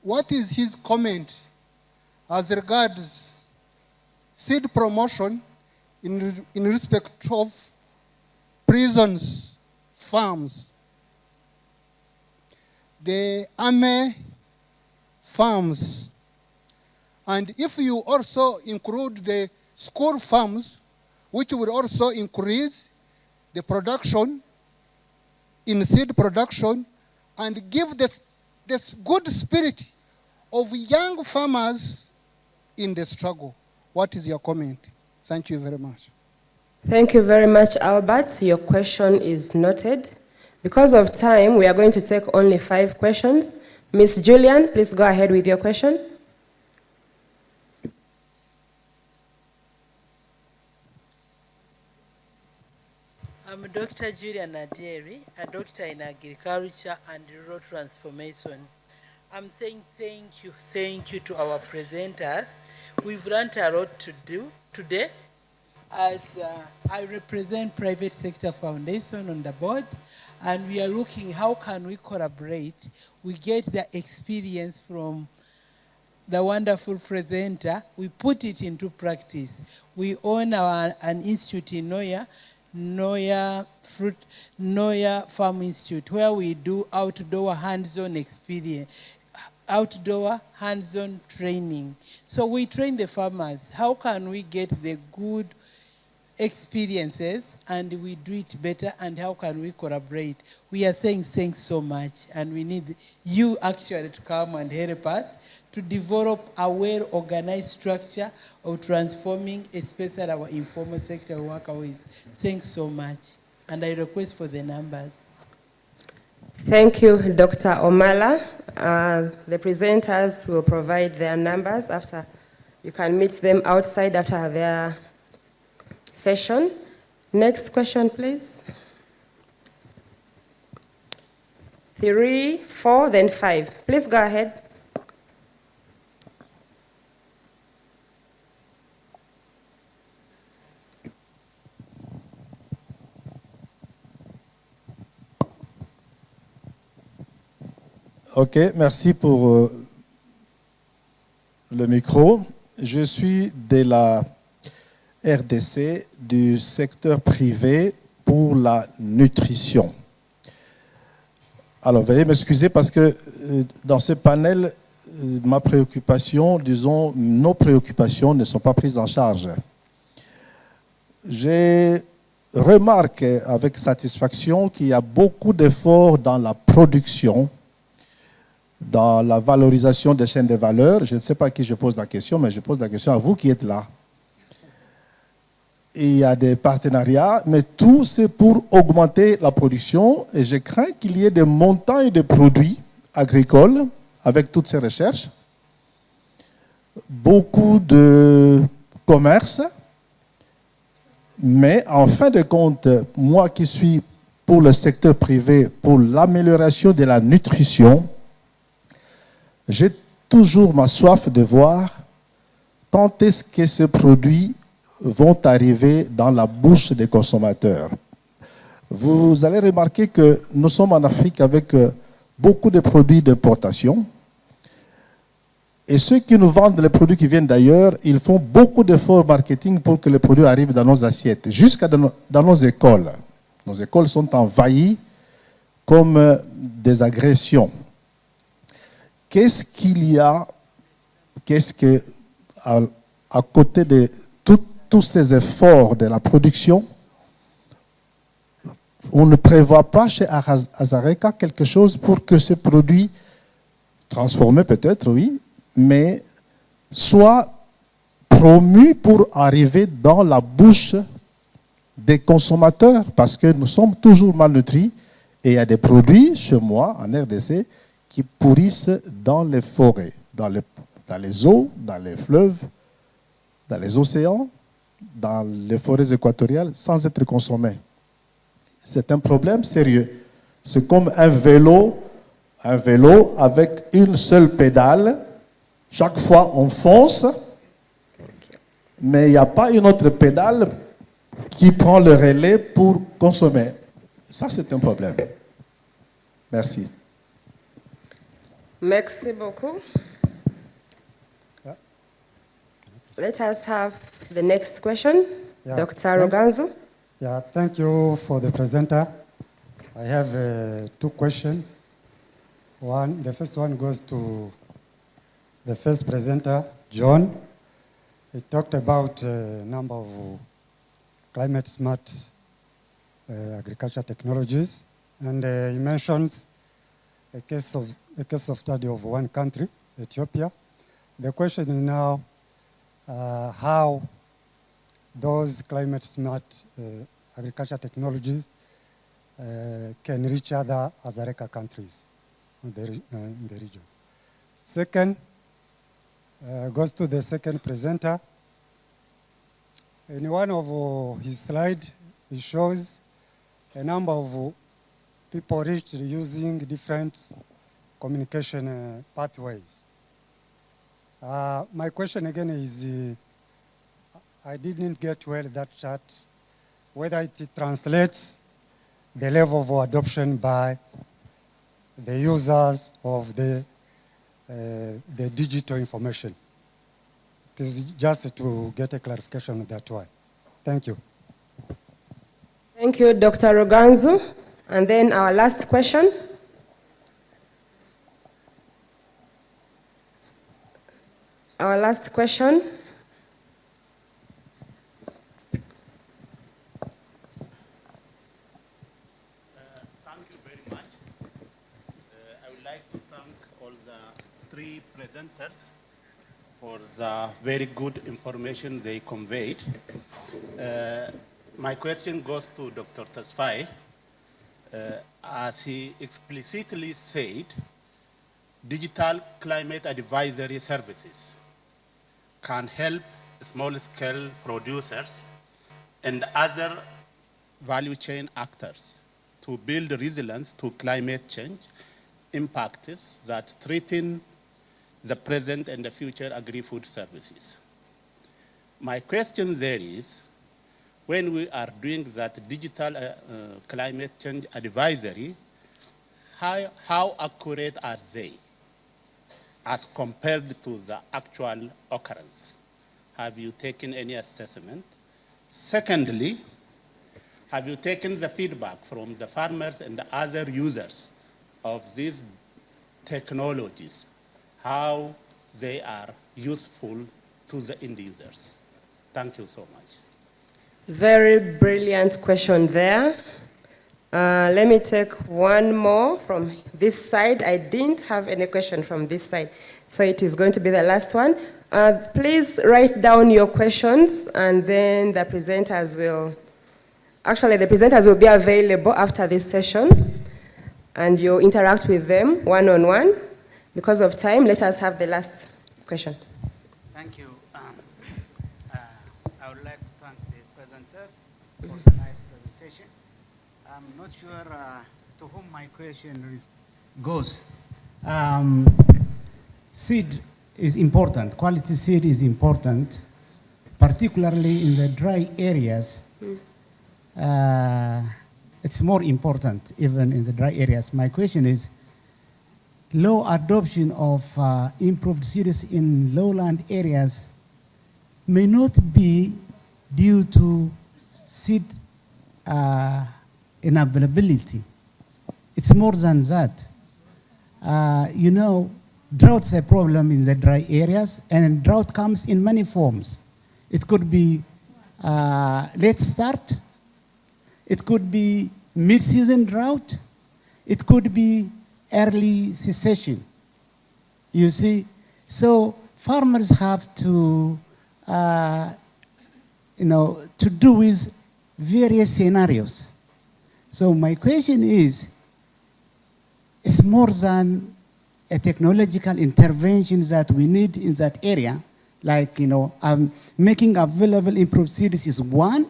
What is his comment as regards seed promotion in respect of prisons, farms, the army farms, and if you also include the school farms, which will also increase the production in seed production and give this good spirit of young farmers in the struggle. What is your comment? Thank you very much. Thank you very much, Albert. Your question is noted. Because of time, we are going to take only 5 questions. Ms. Julian, please go ahead with your question. I'm Dr. Julian Adieri, a doctor in agriculture and rural transformation I'm saying thank you to our presenters. We've learned a lot to do today. As I represent Private Sector Foundation on the board, and we are looking how can we collaborate. We get the experience from the wonderful presenter, we put it into practice. We own an institute in Noya Farm Institute, where we do outdoor hands-on experience, outdoor hands-on training. So we train the farmers. How can we get the good experiences and we do it better, and how can we collaborate? We are saying thanks so much, and we need you actually to come and help us to develop a well-organized structure of transforming, especially our informal sector workers. Thanks so much. And I request for the numbers. Thank you, Dr. Omala. The presenters will provide their numbers after. You can meet them outside after their session. Next question, please. 3, 4, then 5. Please go ahead. Ok, merci pour le micro. Je suis de la RDC du secteur privé pour la nutrition. Alors, veuillez m'excuser parce que dans ce panel, ma préoccupation, disons, nos préoccupations ne sont pas prises en charge. Je remarque avec satisfaction qu'il y a beaucoup d'efforts dans la production, dans la valorisation des chaînes de valeur. Je ne sais pas à qui je pose la question, mais je pose la question à vous qui êtes là. Il y a des partenariats, mais tout c'est pour augmenter la production, et je crains qu'il y ait des montagnes de produits agricoles avec toutes ces recherches, beaucoup de commerce, mais en fin de compte, moi qui suis pour le secteur privé, pour l'amélioration de la nutrition, j'ai toujours ma soif de voir quand est-ce que ces produits vont arriver dans la bouche des consommateurs. Vous allez remarquer que nous sommes en Afrique avec beaucoup de produits d'importation. Et ceux qui nous vendent les produits qui viennent d'ailleurs, ils font beaucoup d'efforts marketing pour que les produits arrivent dans nos assiettes, jusqu'à dans nos écoles. Nos écoles sont envahies comme des agressions. Qu'est-ce qu'il y a, à côté de tous ces efforts de la production, on ne prévoit pas chez Azareka quelque chose pour que ces produits, transformés peut-être, oui, mais soient promus pour arriver dans la bouche des consommateurs, parce que nous sommes toujours malnutris et il y a des produits chez moi, en RDC, qui pourrissent dans les forêts, dans les eaux, dans les fleuves, dans les océans, dans les forêts équatoriales, sans être consommés. C'est un problème sérieux. C'est comme un vélo avec une seule pédale. Chaque fois, on fonce, mais il n'y a pas une autre pédale qui prend le relais pour consommer. Ça, c'est un problème. Merci. Merci beaucoup. Let us have the next question. Yeah. Dr. Roganzo. Yeah, thank you for the presenter. I have 2 questions. The first one goes to the first presenter, John. He talked about a number of climate smart agriculture technologies, and he mentions a case of study of one country, Ethiopia. The question is now how those climate smart agriculture technologies can reach other Azareka countries in the region. Second, goes to the second presenter. In one of his slides, he shows a number of people reached using different communication pathways. My question again is, I didn't get well that chart, whether it translates the level of adoption by the users of the digital information. It is just to get a clarification on that one. Thank you. Thank you, Dr. Roganzu. And then our last question. Our last question. Thank you very much. I would like to thank all the three presenters for the very good information they conveyed. My question goes to Dr. Tesfaye. As he explicitly said, digital climate advisory services can help small-scale producers and other value chain actors to build resilience to climate change impacts that threaten the present and the future agri-food services. My question there is, when we are doing that digital climate change advisory, how accurate are they as compared to the actual occurrence? Have you taken any assessment? Secondly, have you taken the feedback from the farmers and the other users of these technologies, how they are useful to the end users? Thank you so much. Very brilliant question there. Let me take one more from this side. I didn't have any question from this side, so it is going to be the last one. Please write down your questions, and then the presenters will be available after this session, and you'll interact with them one-on-one. Because of time, let us have the last question. Thank you. I would like to thank the presenters for the nice presentation. I'm not sure to whom my question goes. Seed is important. Quality seed is important, particularly in the dry areas. It's more important even in the dry areas. My question is, low adoption of improved seeds in lowland areas may not be due to seed unavailability. It's more than that. Drought's a problem in the dry areas, and drought comes in many forms. It could be late start. It could be mid-season drought. It could be early cessation. You see, so farmers have to, to do with various scenarios. So my question is, it's more than a technological intervention that we need in that area, like, making available improved seeds is one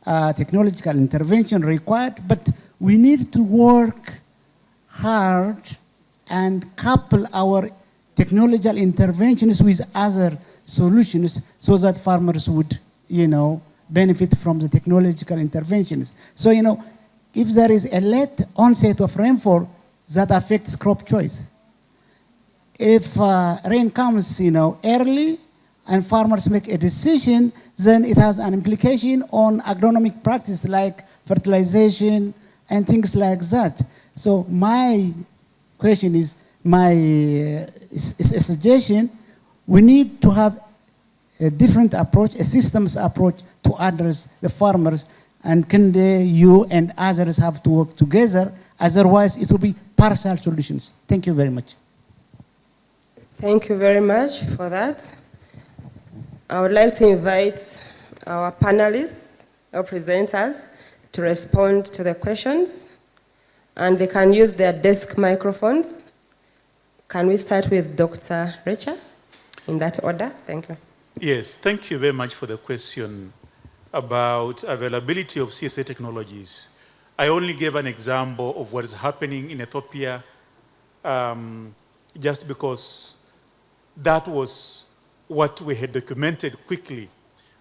technological intervention required, but we need to work hard and couple our technological interventions with other solutions so that farmers would, benefit from the technological interventions. So, if there is a late onset of rainfall, that affects crop choice. If rain comes, early and farmers make a decision, then it has an implication on agronomic practice like fertilization and things like that. So my question is, is a suggestion, we need to have a different approach, a systems approach to address the farmers, and you and others have to work together, otherwise it will be partial solutions. Thank you very much. Thank you very much for that. I would like to invite our panelists, our presenters, to respond to the questions, and they can use their desk microphones. Can we start with Dr. Richa in that order? Thank you. Yes, thank you very much for the question about availability of CSA technologies. I only gave an example of what is happening in Ethiopia just because that was what we had documented quickly.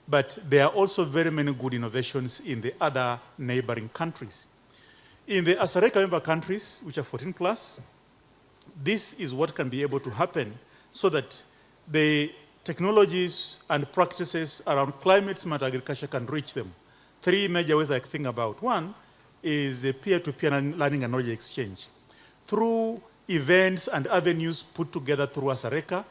But there are also very many good innovations in the other neighboring countries. In the ASARECA member countries, which are 14 plus, this is what can be able to happen so that the technologies and practices around climate-smart agriculture can reach them. Three major ways I think about. One is the peer-to-peer learning and knowledge exchange. Through events and avenues put together through ASARECA,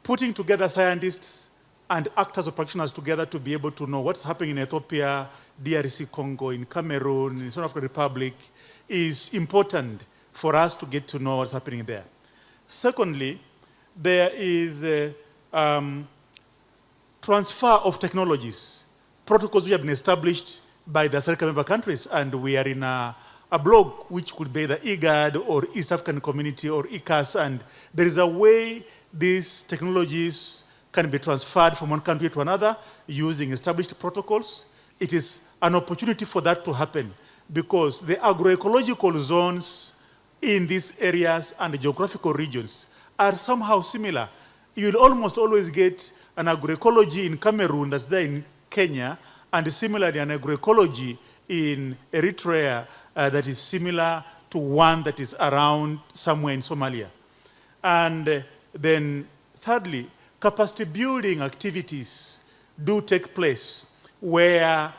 putting together scientists and actors or practitioners together to be able to know what's happening in Ethiopia, DRC Congo, in Cameroon, in South African Republic, is important for us to get to know what's happening there. Secondly, there is a transfer of technologies, protocols which have been established by the ASARECA member countries, and we are in a bloc which could be the IGAD or East African Community or ECAS, and there is a way these technologies can be transferred from one country to another using established protocols. It is an opportunity for that to happen because the agroecological zones in these areas and the geographical regions are somehow similar. You will almost always get an agroecology in Cameroon that's there in Kenya, and similarly an agroecology in Eritrea that is similar to one that is around somewhere in Somalia. And then thirdly, capacity building activities do take place where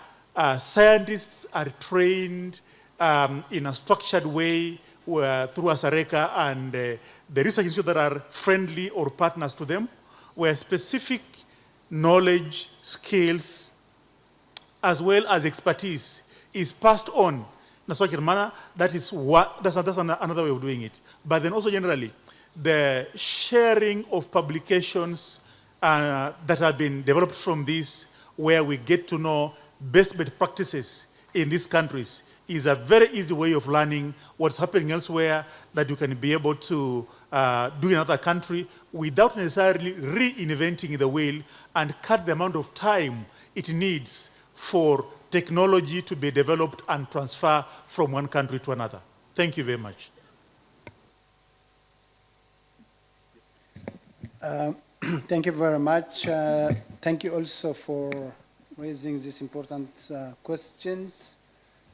scientists are trained in a structured way through ASARECA and the research institutes that are friendly or partners to them, where specific knowledge, skills, as well as expertise is passed on in a structured manner. That's another way of doing it. But then also generally, the sharing of publications that have been developed from this, where we get to know best practices in these countries, is a very easy way of learning what's happening elsewhere that you can be able to do in another country without necessarily reinventing the wheel and cut the amount of time it needs for technology to be developed and transfer from one country to another. Thank you very much. Thank you very much. Thank you also for raising these important questions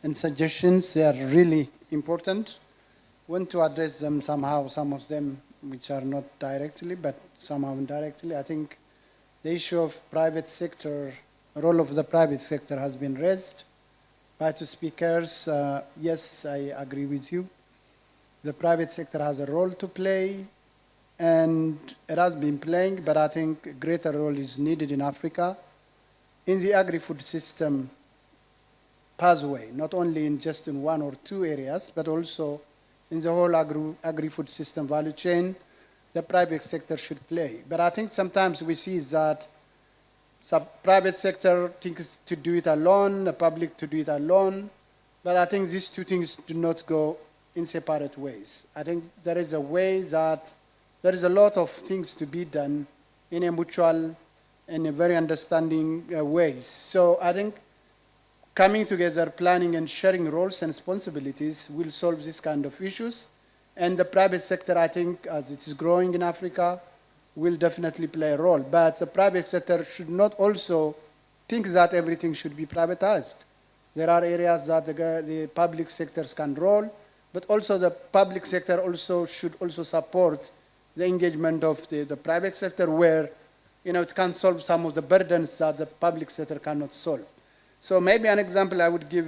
and suggestions. They are really important. I want to address them somehow, some of them which are not directly, but somehow indirectly. I think the issue of private sector, role of the private sector has been raised by two speakers. Yes, I agree with you. The private sector has a role to play, and it has been playing, but I think a greater role is needed in Africa in the agri-food system pathway, not only in just in one or two areas, but also in the whole agri-food system value chain, the private sector should play. But I think sometimes we see that some private sector thinks to do it alone, the public to do it alone, but I think these two things do not go in separate ways. I think there is a way that there is a lot of things to be done in a mutual and a very understanding ways. So I think coming together, planning and sharing roles and responsibilities will solve this kind of issues. And the private sector, I think, as it is growing in Africa, will definitely play a role. But the private sector should not also think that everything should be privatized. There are areas that the public sectors can roll, but also the public sector also should also support the engagement of the private sector where, it can solve some of the burdens that the public sector cannot solve. So maybe an example I would give,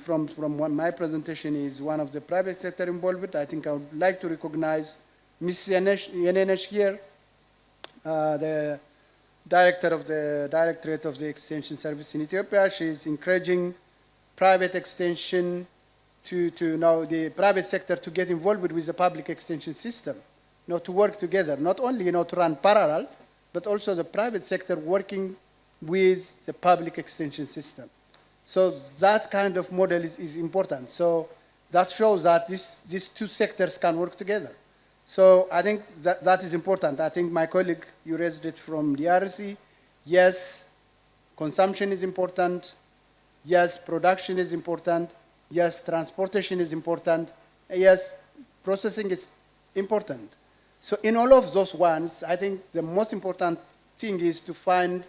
from my presentation is one of the private sector involved. I think I would like to recognize Ms. Yenenesh here, the director of the Directorate of the Extension Service in Ethiopia. She is encouraging private extension to now the private sector to get involved with the public extension system, to work together, not only to run parallel, but also the private sector working with the public extension system. So that kind of model is important. So that shows that these two sectors can work together. So I think that is important. I think my colleague, you raised it from DRC. Yes, consumption is important. Yes, production is important. Yes, transportation is important. Yes, processing is important. So in all of those ones, I think the most important thing is to find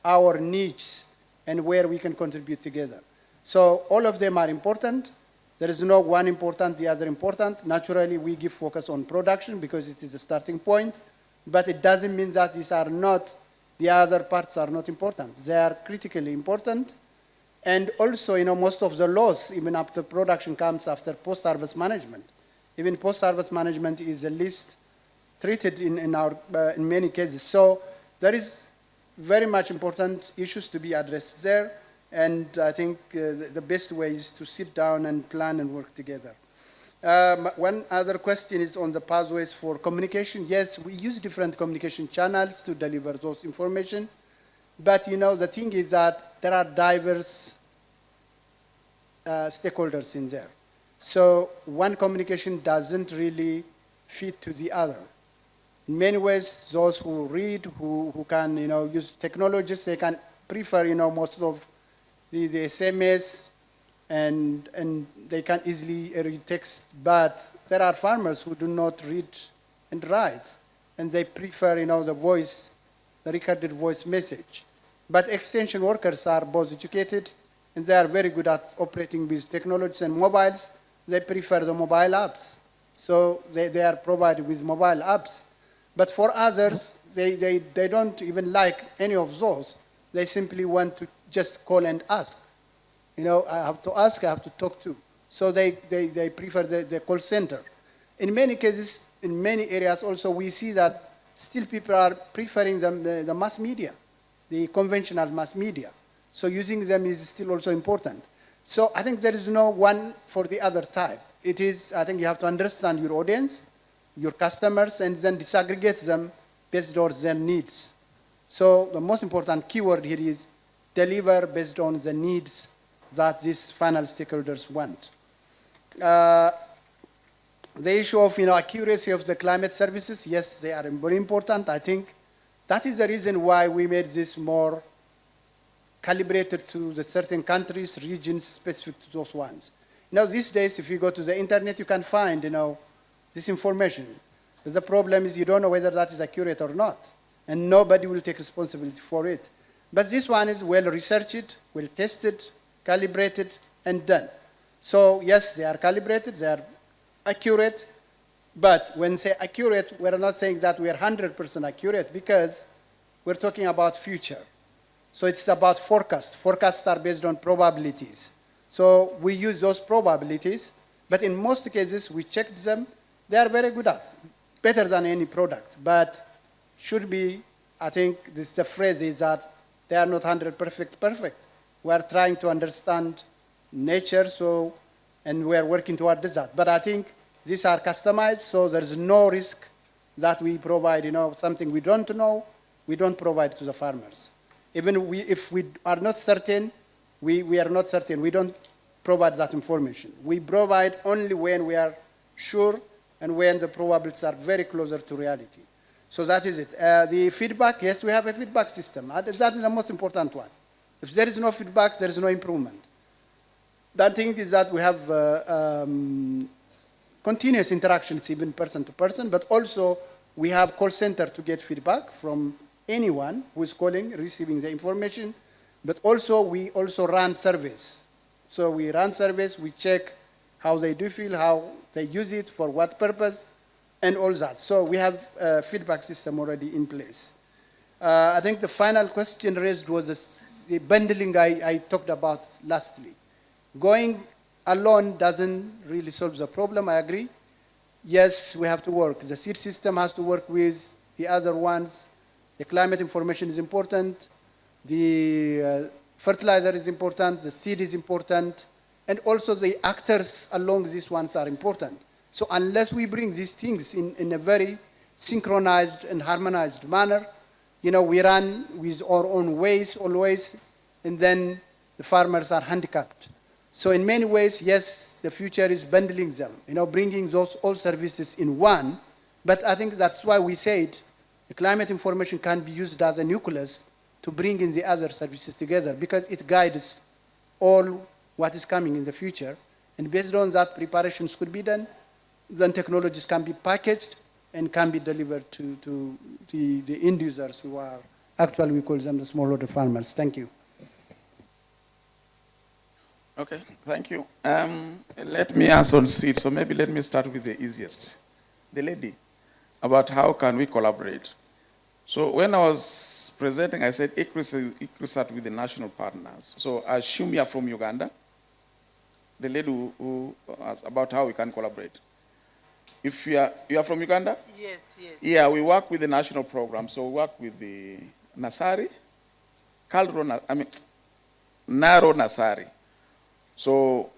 our niches and where we can contribute together. So all of them are important. There is no one important, the other important. Naturally, we give focus on production because it is the starting point, but it doesn't mean that these are not, the other parts are not important. They are critically important. And also, most of the loss, even after production, comes after post-harvest management. Even post-harvest management is the least treated in many cases. So there is very much important issues to be addressed there. And I think the best way is to sit down and plan and work together. One other question is on the pathways for communication. Yes, we use different communication channels to deliver those information. But the thing is that there are diverse stakeholders in there. So one communication doesn't really fit to the other. In many ways, those who read, who can use technologies, they can prefer most of the SMS, and they can easily read text. But there are farmers who do not read and write, and they prefer the voice, the recorded voice message. But extension workers are both educated, and they are very good at operating with technologies and mobiles. They prefer the mobile apps. So they are provided with mobile apps. But for others, they don't even like any of those. They simply want to just call and ask. I have to ask, I have to talk to. So they prefer the call center. In many cases, in many areas also, we see that still people are preferring the mass media, the conventional mass media. So using them is still also important. So I think there is no one for the other type. It is, I think you have to understand your audience, your customers, and then disaggregate them based on their needs. So the most important keyword here is deliver based on the needs that these final stakeholders want. The issue of accuracy of the climate services, yes, they are very important. I think that is the reason why we made this more calibrated to the certain countries, regions specific to those ones. These days, if you go to the internet, you can find this information. But the problem is you don't know whether that is accurate or not, and nobody will take responsibility for it. But this one is well researched, well tested, calibrated, and done. So yes, they are calibrated, they are accurate, but when say accurate, we're not saying that we are 100% accurate because we're talking about future. So it's about forecast. Forecasts are based on probabilities. So we use those probabilities, but in most cases we checked them. They are very good at, better than any product, but should be, I think the phrase is that they are not 100% perfect. We are trying to understand nature, and we are working towards that. But I think these are customized, so there's no risk that we provide, something we don't know, we don't provide to the farmers. Even if we are not certain, we are not certain. We don't provide that information. We provide only when we are sure and when the probabilities are very closer to reality. So that is it. The feedback, yes, we have a feedback system. That is the most important one. If there is no feedback, there is no improvement. That thing is that we have continuous interactions, even person to person, but also we have call center to get feedback from anyone who is calling, receiving the information, but also we also run surveys. So we run surveys, we check how they do feel, how they use it, for what purpose, and all that. So we have a feedback system already in place. I think the final question raised was the bundling I talked about lastly. Going alone doesn't really solve the problem, I agree. Yes, we have to work. The seed system has to work with the other ones. The climate information is important. The fertilizer is important. The seed is important. And also the actors along these ones are important. So unless we bring these things in a very synchronized and harmonized manner, we run with our own ways always, and then the farmers are handicapped. So in many ways, yes, the future is bundling them, bringing those all services in one. But I think that's why we said the climate information can be used as a nucleus to bring in the other services together, because it guides all what is coming in the future. And based on that, preparations could be done. Then technologies can be packaged and can be delivered to the end users who are, actually we call them the smallholder farmers. Thank you. Okay, thank you. Let me answer on seed. So maybe let me start with the easiest. The lady, about how can we collaborate. So when I was presenting, I said ECRISAT with the national partners. So I assume you're from Uganda. The lady who asked about how we can collaborate. If you are from Uganda? Yes, yes. Yeah, we work with the national program. So we work with the Nasari, Naro Nasari. So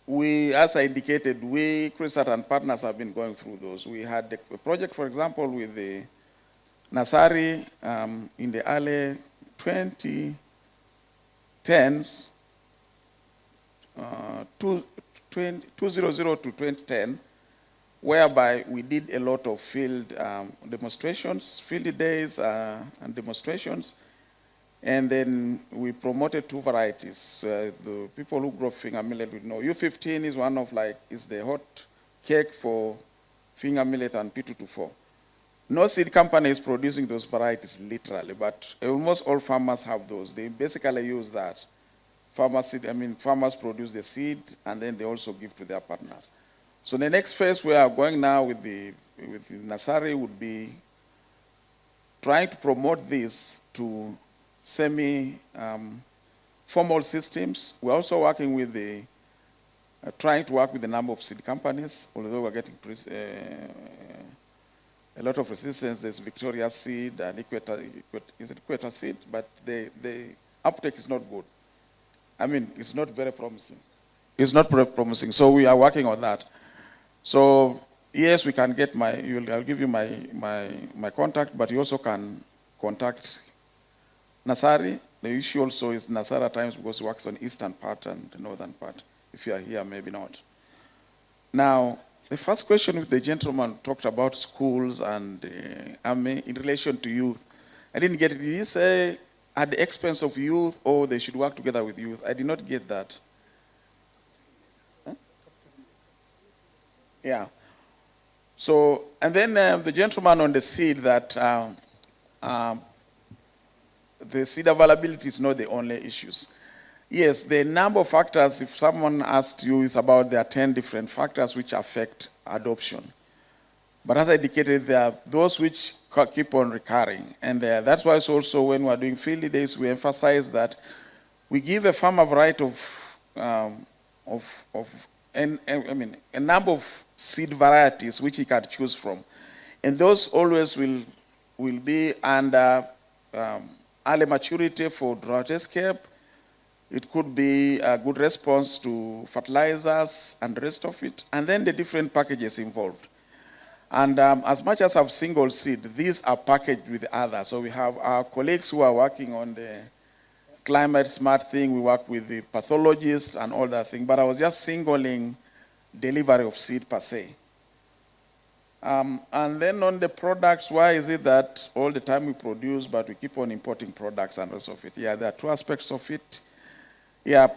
we, as I indicated, we, CRISAT and partners have been going through those. We had a project, for example, with the Nasari in the early 2010s, 2000 to 2010, whereby we did a lot of field demonstrations, field days and demonstrations. And then we promoted 2 varieties. The people who grow finger millet would know. U15 is one of is the hot cake for finger millet and P224. No seed company is producing those varieties literally, but almost all farmers have those. They basically use that. Farmers produce the seed and then they also give to their partners. So the next phase we are going now with the Nasari would be trying to promote this to semi-formal systems. We're also working with trying to work with a number of seed companies, although we're getting a lot of resistance. There's Victoria Seed and Equator Seed, but the uptake is not good. It's not very promising. It's not very promising, so we are working on that. So yes, we can get I'll give you my contact, but you also can contact Nasari. The issue also is Nasari at times because it works on eastern part and the northern part. If you are here, maybe not. Now, the first question with the gentleman talked about schools and in relation to youth. I didn't get it. Did he say at the expense of youth or they should work together with youth? I did not get that. Huh? Yeah. So, and then the gentleman on the seed that the seed availability is not the only issues. Yes, the number of factors, if someone asked you, is about there are 10 different factors which affect adoption. But as I indicated, there are those which keep on recurring. And that's why it's also when we're doing field days, we emphasize that we give a farmer a variety a number of seed varieties which he can choose from. And those always will be under early maturity for drought escape. It could be a good response to fertilizers and the rest of it, and then the different packages involved. And as much as I've single seed, these are packaged with others. So we have our colleagues who are working on the climate smart thing. We work with the pathologists and all that thing. But I was just singling delivery of seed per se. And then on the products, why is it that all the time we produce, but we keep on importing products and rest of it? Yeah, there are 2 aspects of it. Yeah,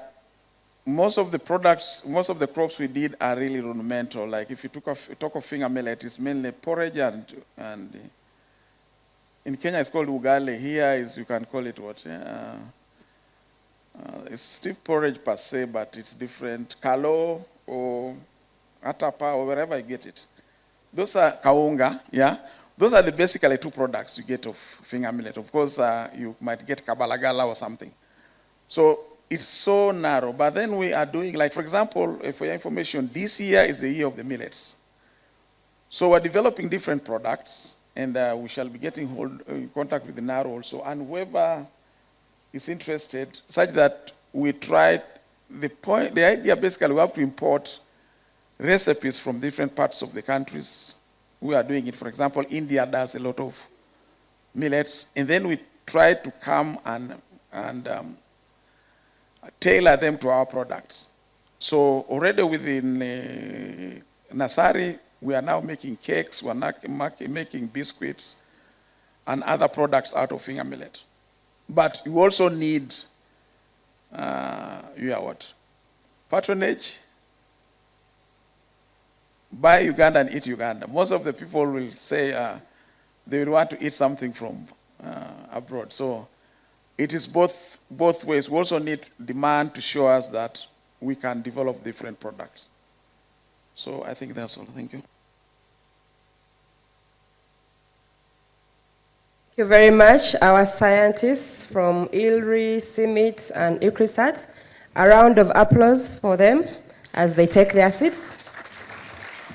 most of the products, most of the crops we did are really rudimental. Like if you talk of finger millet, it's mainly porridge and in Kenya it's called ugali. Here you can call it what? It's stiff porridge per se, but it's different. Kalo or atapa or wherever you get it. Those are kaunga, yeah. Those are basically 2 products you get of finger millet. Of course, you might get kabalagala or something. So it's so narrow. But then we are doing, like for example, for your information, this year is the year of the millets. So we're developing different products, and we shall be getting in contact with the NARO also. And whoever is interested, such that we try, the idea basically we have to import recipes from different parts of the countries. We are doing it. For example, India does a lot of millets, and then we try to come and tailor them to our products. So already within Nasari, we are now making cakes, we're making biscuits, and other products out of finger millet. But you also need, patronage, buy Uganda and eat Uganda. Most of the people will say they will want to eat something from abroad. So it is both ways. We also need demand to show us that we can develop different products. So I think that's all. Thank you. Thank you very much, our scientists from ILRI, CIMIT, and ICRISAT. A round of applause for them as they take their seats.